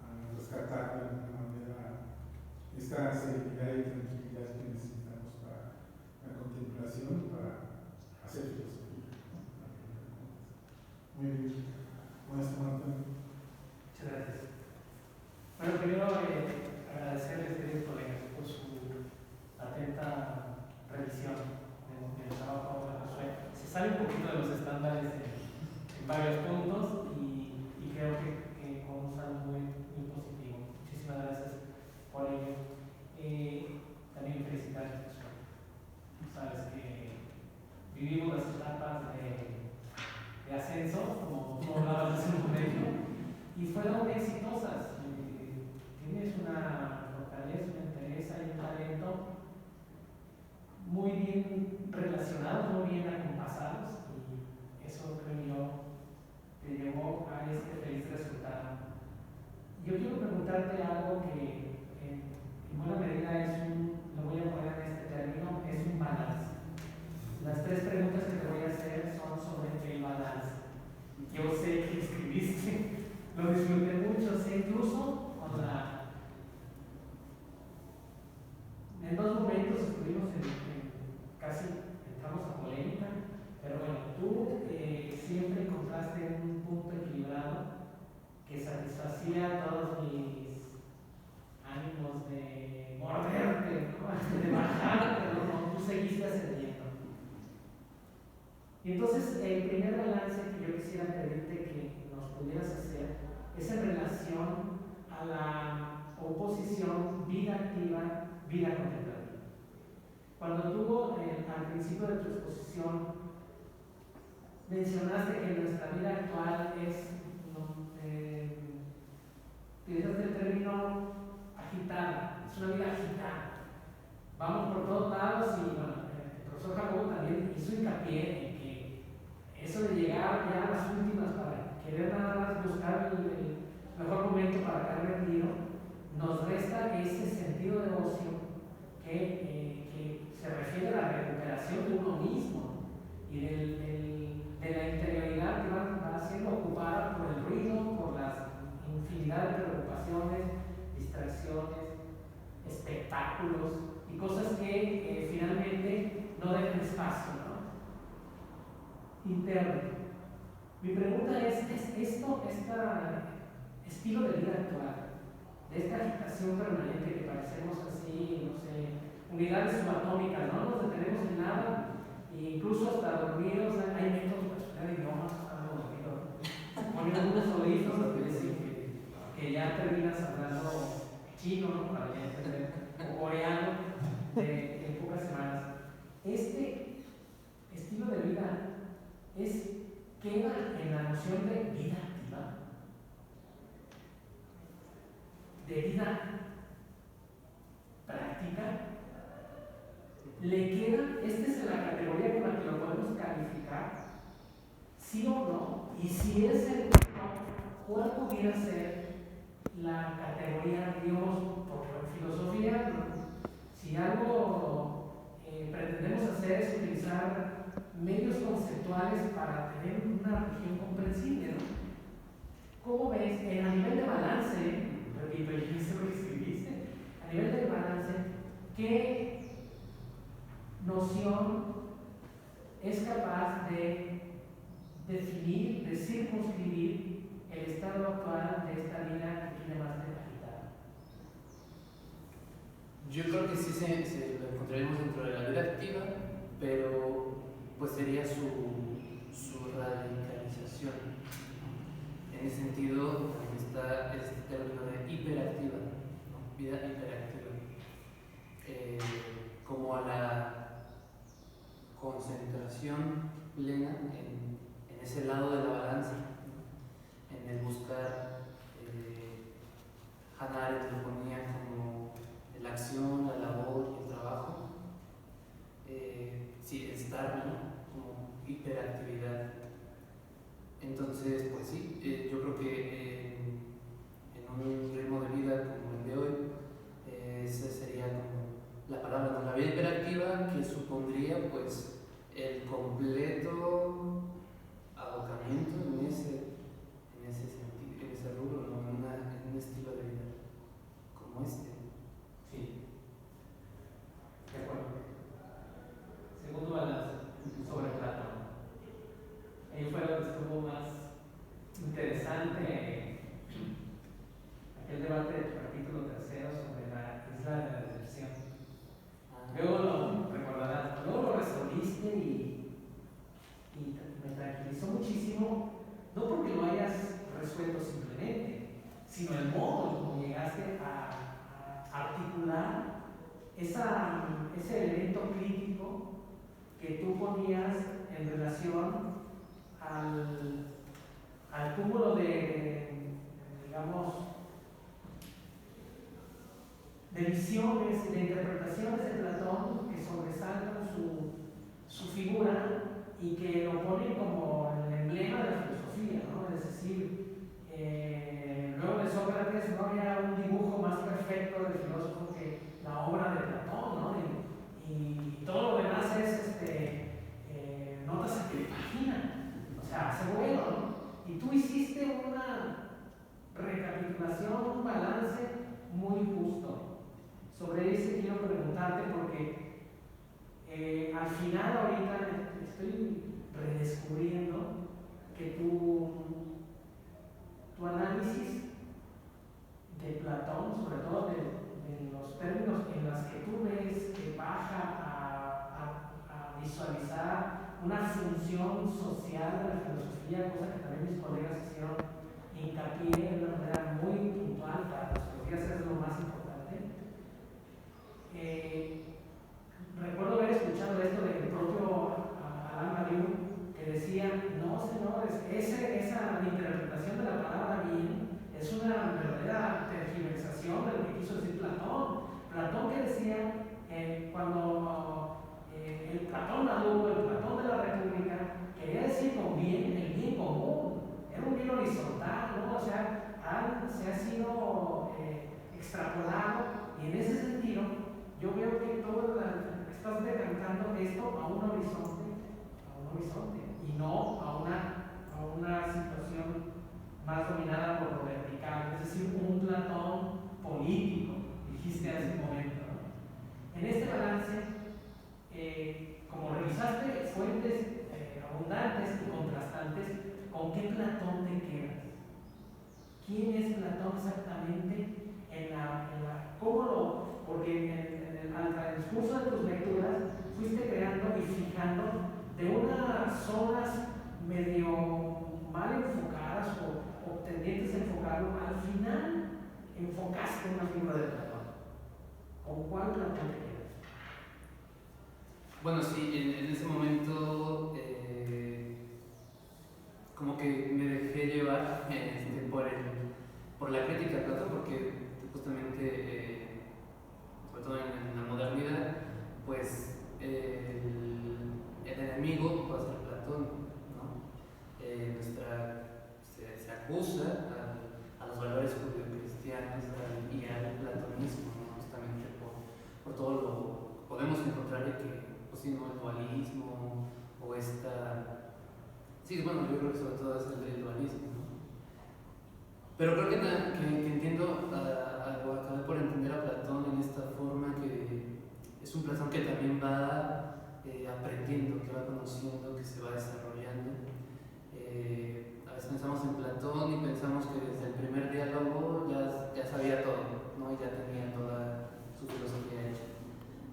a rescatar de alguna manera esta serenidad y tranquilidad que necesitamos para la contemplación, para hacer filosofía, ¿no? Muy bien. Buenas noches. Muchas gracias. Bueno, primero agradecerles, queridos colegas, por su atenta revisión del trabajo de Josué. Se sale un poquito de los estándares en varios puntos y creo que con un saldo muy positivo. Muchísimas gracias por ello. También felicitarte, Josué. Tú sabes que vivimos las etapas de ascenso, como tú hablabas hace un momento, y fueron exitosas. Tienes una fortaleza, una interés y un talento muy bien relacionados, muy bien acompasados, y eso creo yo te llevó a este feliz resultado. Yo quiero preguntarte algo que en buena medida lo voy a poner en este término, es un balance. Las tres preguntas que te voy a hacer son sobre el balance. Yo sé que escribiste, lo disfruté mucho, sé incluso en dos momentos estuvimos casi entramos a polémica, pero bueno, tú siempre encontraste un punto equilibrado que satisfacía todos mis ánimos de morderte, ¿no? De bajarte, ¿no? Tú seguiste ascendiendo. Y entonces el primer balance que yo quisiera pedirte que nos pudieras hacer es en relación a la oposición vida activa, vida contemplativa. Cuando tú al principio de tu exposición mencionaste que nuestra vida actual es, utilizaste el término agitada, es una vida agitada. Vamos por todos lados y bueno, el profesor Jacobo también hizo hincapié en que eso de llegar ya a las últimas para querer nada más buscar el mejor momento para caer rendido, nos resta ese sentido de ocio que se refiere a la recuperación de uno mismo y de la interioridad que va siendo ocupada por el ruido, por las infinidad de preocupaciones, distracciones, espectáculos y cosas que finalmente no dejan espacio, ¿no? Interno. Mi pregunta es este estilo de vida actual, de esta agitación permanente que parecemos así, no sé, unidades subatómicas, no nos detenemos en nada, e incluso hasta dormidos, hay métodos para estudiar idiomas, estando dormidos, ponen unos audífonos que dicen que ya terminas hablando chino, ¿no? Para ya entender, o coreano, en pocas semanas. Este estilo de vida queda en la noción de vida activa, de vida práctica. ¿Le queda? Esta es la categoría con la que lo podemos calificar, sí o no, y si es el no, ¿cuál pudiera ser la categoría, digamos, porque en filosofía, si algo pretendemos hacer es utilizar medios conceptuales para tener una región comprensible, ¿no? ¿Cómo ves? A nivel de balance, repito, y eso lo escribiste, a nivel de balance, ¿qué noción es capaz de definir, de circunscribir el estado actual de esta vida que tiene más de agitada? Yo creo que sí se lo encontraremos dentro de la vida activa, pero pues sería su radicalización. En ese sentido también está este término de hiperactiva, ¿no? Vida hiperactiva, como a la concentración plena en ese lado de la balanza, ¿no? En el buscar, Hannah Arendt lo ponía como la acción, la labor y el trabajo, sí, estar, ¿no? Como hiperactividad. Entonces, pues sí, yo creo que en un ritmo de vida como el de hoy, esa sería como la palabra, ¿no? La vida hiperactiva, que supondría pues el completo abocamiento en ese sentido, en ese rubro, ¿no? En un estilo de vida como este. Sí, de acuerdo. Segundo balance sobre Platón. Ahí fue lo que estuvo más interesante, aquel debate del capítulo 3 sobre la isla de la deserción. Luego lo recordarás, luego lo resolviste y me tranquilizó muchísimo, no porque lo hayas resuelto simplemente, sino el modo como llegaste a articular ese elemento crítico que tú ponías en relación al cúmulo digamos, de visiones y de interpretaciones de Platón que sobresaltan su figura y que lo ponen como el emblema de la filosofía, ¿no? Es decir, luego de Sócrates no había un dibujo más perfecto del filósofo que la obra de Platón, ¿no? Y todo lo demás es notas a pie de página, o sea, hace bueno, ¿no? Y tú hiciste una recapitulación, un balance muy justo. Sobre ese quiero preguntarte porque al final ahorita estoy redescubriendo que tu análisis de Platón, sobre todo de los términos en los que tú ves que baja a visualizar una función social de la filosofía, cosa que también mis colegas hicieron hincapié de una manera muy puntual, para la filosofía es lo más importante. Recuerdo haber escuchado esto del propio Alain Badiou, que decía, no señores, esa interpretación de la palabra bien es una verdadera tergiversación de lo que quiso decir Platón. Platón que decía, cuando el Platón maduro, el Platón de la República, quería decir con bien, el bien común, era un bien horizontal, ¿no? O sea, se ha sido extrapolado, y en ese sentido yo veo que estás decantando esto a un horizonte y no a una situación más dominada por lo vertical, es decir, un Platón político, dijiste hace un momento, ¿no? En este balance, como revisaste fuentes abundantes y contrastantes, ¿con qué Platón te quedas? ¿Quién es Platón exactamente? Porque al transcurso de tus lecturas fuiste creando y fijando de unas zonas medio mal enfocadas o tendientes a enfocarlo, al final enfocaste una figura de Platón. ¿Con cuál Platón te quedas? Bueno, sí, en ese momento como que me dejé llevar por la crítica de Platón, porque justamente, sobre todo en la modernidad, pues el enemigo va a ser Platón, ¿no? Se acusa a los valores judeocristianos y al platonismo, ¿no? Justamente por todo lo que podemos encontrar y que, pues sí, ¿no? El dualismo o esta... Sí, bueno, yo creo que sobre todo es el dualismo, ¿no? Pero creo que entiendo, acabé por entender a Platón en esta forma, que es un Platón que también va aprendiendo, que va conociendo, que se va desarrollando. A veces pensamos en Platón y pensamos que desde el primer diálogo ya sabía todo, ¿no? Ya tenía toda su filosofía hecha.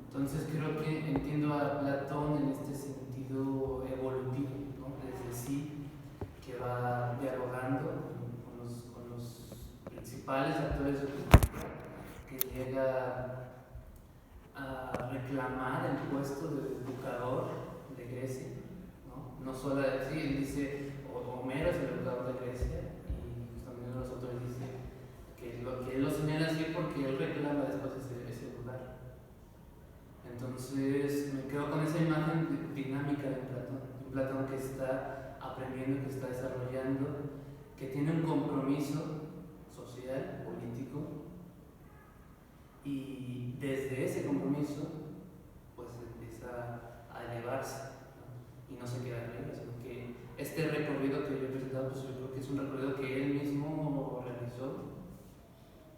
Entonces creo que entiendo a Platón en este sentido evolutivo, ¿no? Desde sí, que va dialogando con los principales actores de la cultura, que llega a reclamar el puesto de educador de Grecia, ¿no? No solo así, él dice, Homero es el educador de Grecia, y pues, también uno de los autores dice que él lo señala así porque él reclama después ese lugar. Entonces me quedo con esa imagen dinámica de Platón, un Platón que está aprendiendo, que está desarrollando, que tiene un compromiso social, político, y desde ese compromiso pues empieza a elevarse, ¿no? Y no se queda arriba, sino que este recorrido que yo he presentado, pues yo creo que es un recorrido que él mismo realizó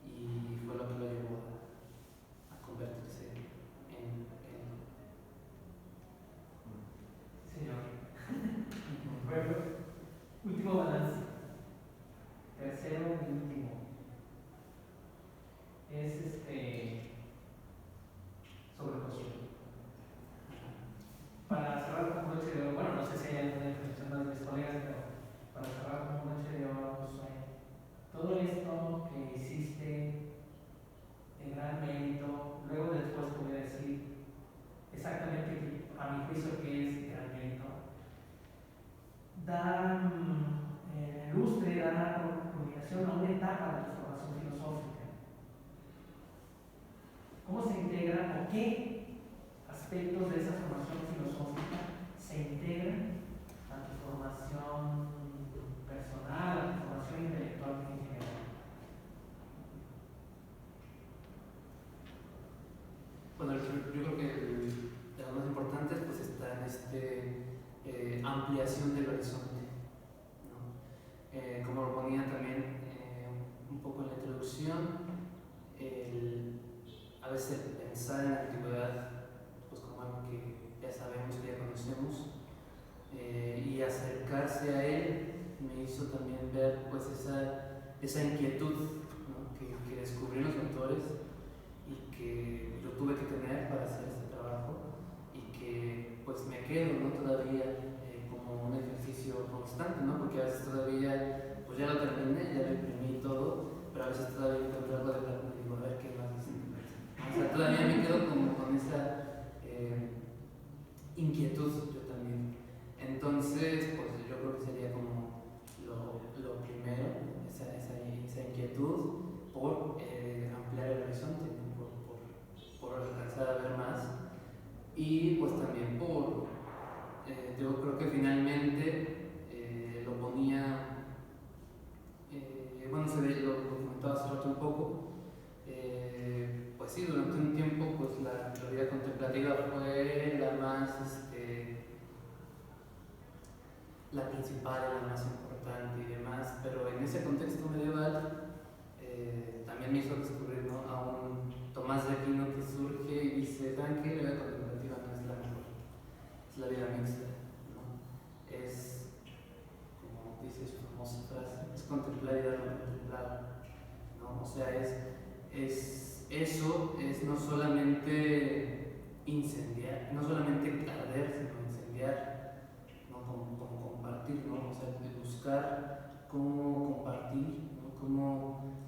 y fue lo que lo llevó a convertirse en Señor. Bueno, último balance. Tercero y último. Es sobre el consumo. Para cerrar con broche de oro, bueno, no sé si hay alguna intervención más de mis colegas, pero para cerrar con broche de oro, Josué, todo esto que hiciste en gran mérito, luego después te voy a decir exactamente a mi juicio qué es gran mérito, da lustre, da culminación a una etapa de tu formación filosófica. ¿Cómo se integra o qué aspectos de esa formación filosófica se integran a tu formación personal, a tu formación intelectual en general? Bueno, yo creo que de las más importantes pues está en ampliación del horizonte, ¿no? Como lo ponía también un poco en la introducción, a veces pensar en la antigüedad pues como algo que ya sabemos, que ya conocemos, y acercarse a él me hizo también ver pues esa inquietud, ¿no? que descubrí en los autores y que yo tuve que tener para hacer este trabajo y que pues me quedo, ¿no? Todavía como un ejercicio constante, ¿no? Porque a veces todavía pues ya lo terminé, ya lo imprimí y todo, pero a veces todavía encuentro algo de Platón y digo, a ver qué más dicen. O sea, todavía me quedo como con esa inquietud yo también. Entonces, pues yo creo que sería como lo primero, esa inquietud por ampliar el horizonte, ¿no? por alcanzar a ver más, y pues también yo creo que finalmente lo ponía, bueno, lo comentaba hace rato un poco, pues sí, durante un tiempo pues la vida contemplativa fue la más, la principal, la más importante y demás, pero en ese contexto medieval también me hizo descubrir, ¿no? A un Tomás de Aquino que surge y dice, ¿saben qué? La vida contemplativa no es la mejor, es la vida mixta, ¿no? Es, como dice su famosa frase, es contemplar y dar lo contemplado, ¿no? O sea, eso es no solamente incendiar, no solamente arder, sino incendiar, ¿no? Como compartir, ¿no? O sea, de buscar cómo compartir, ¿no? Cómo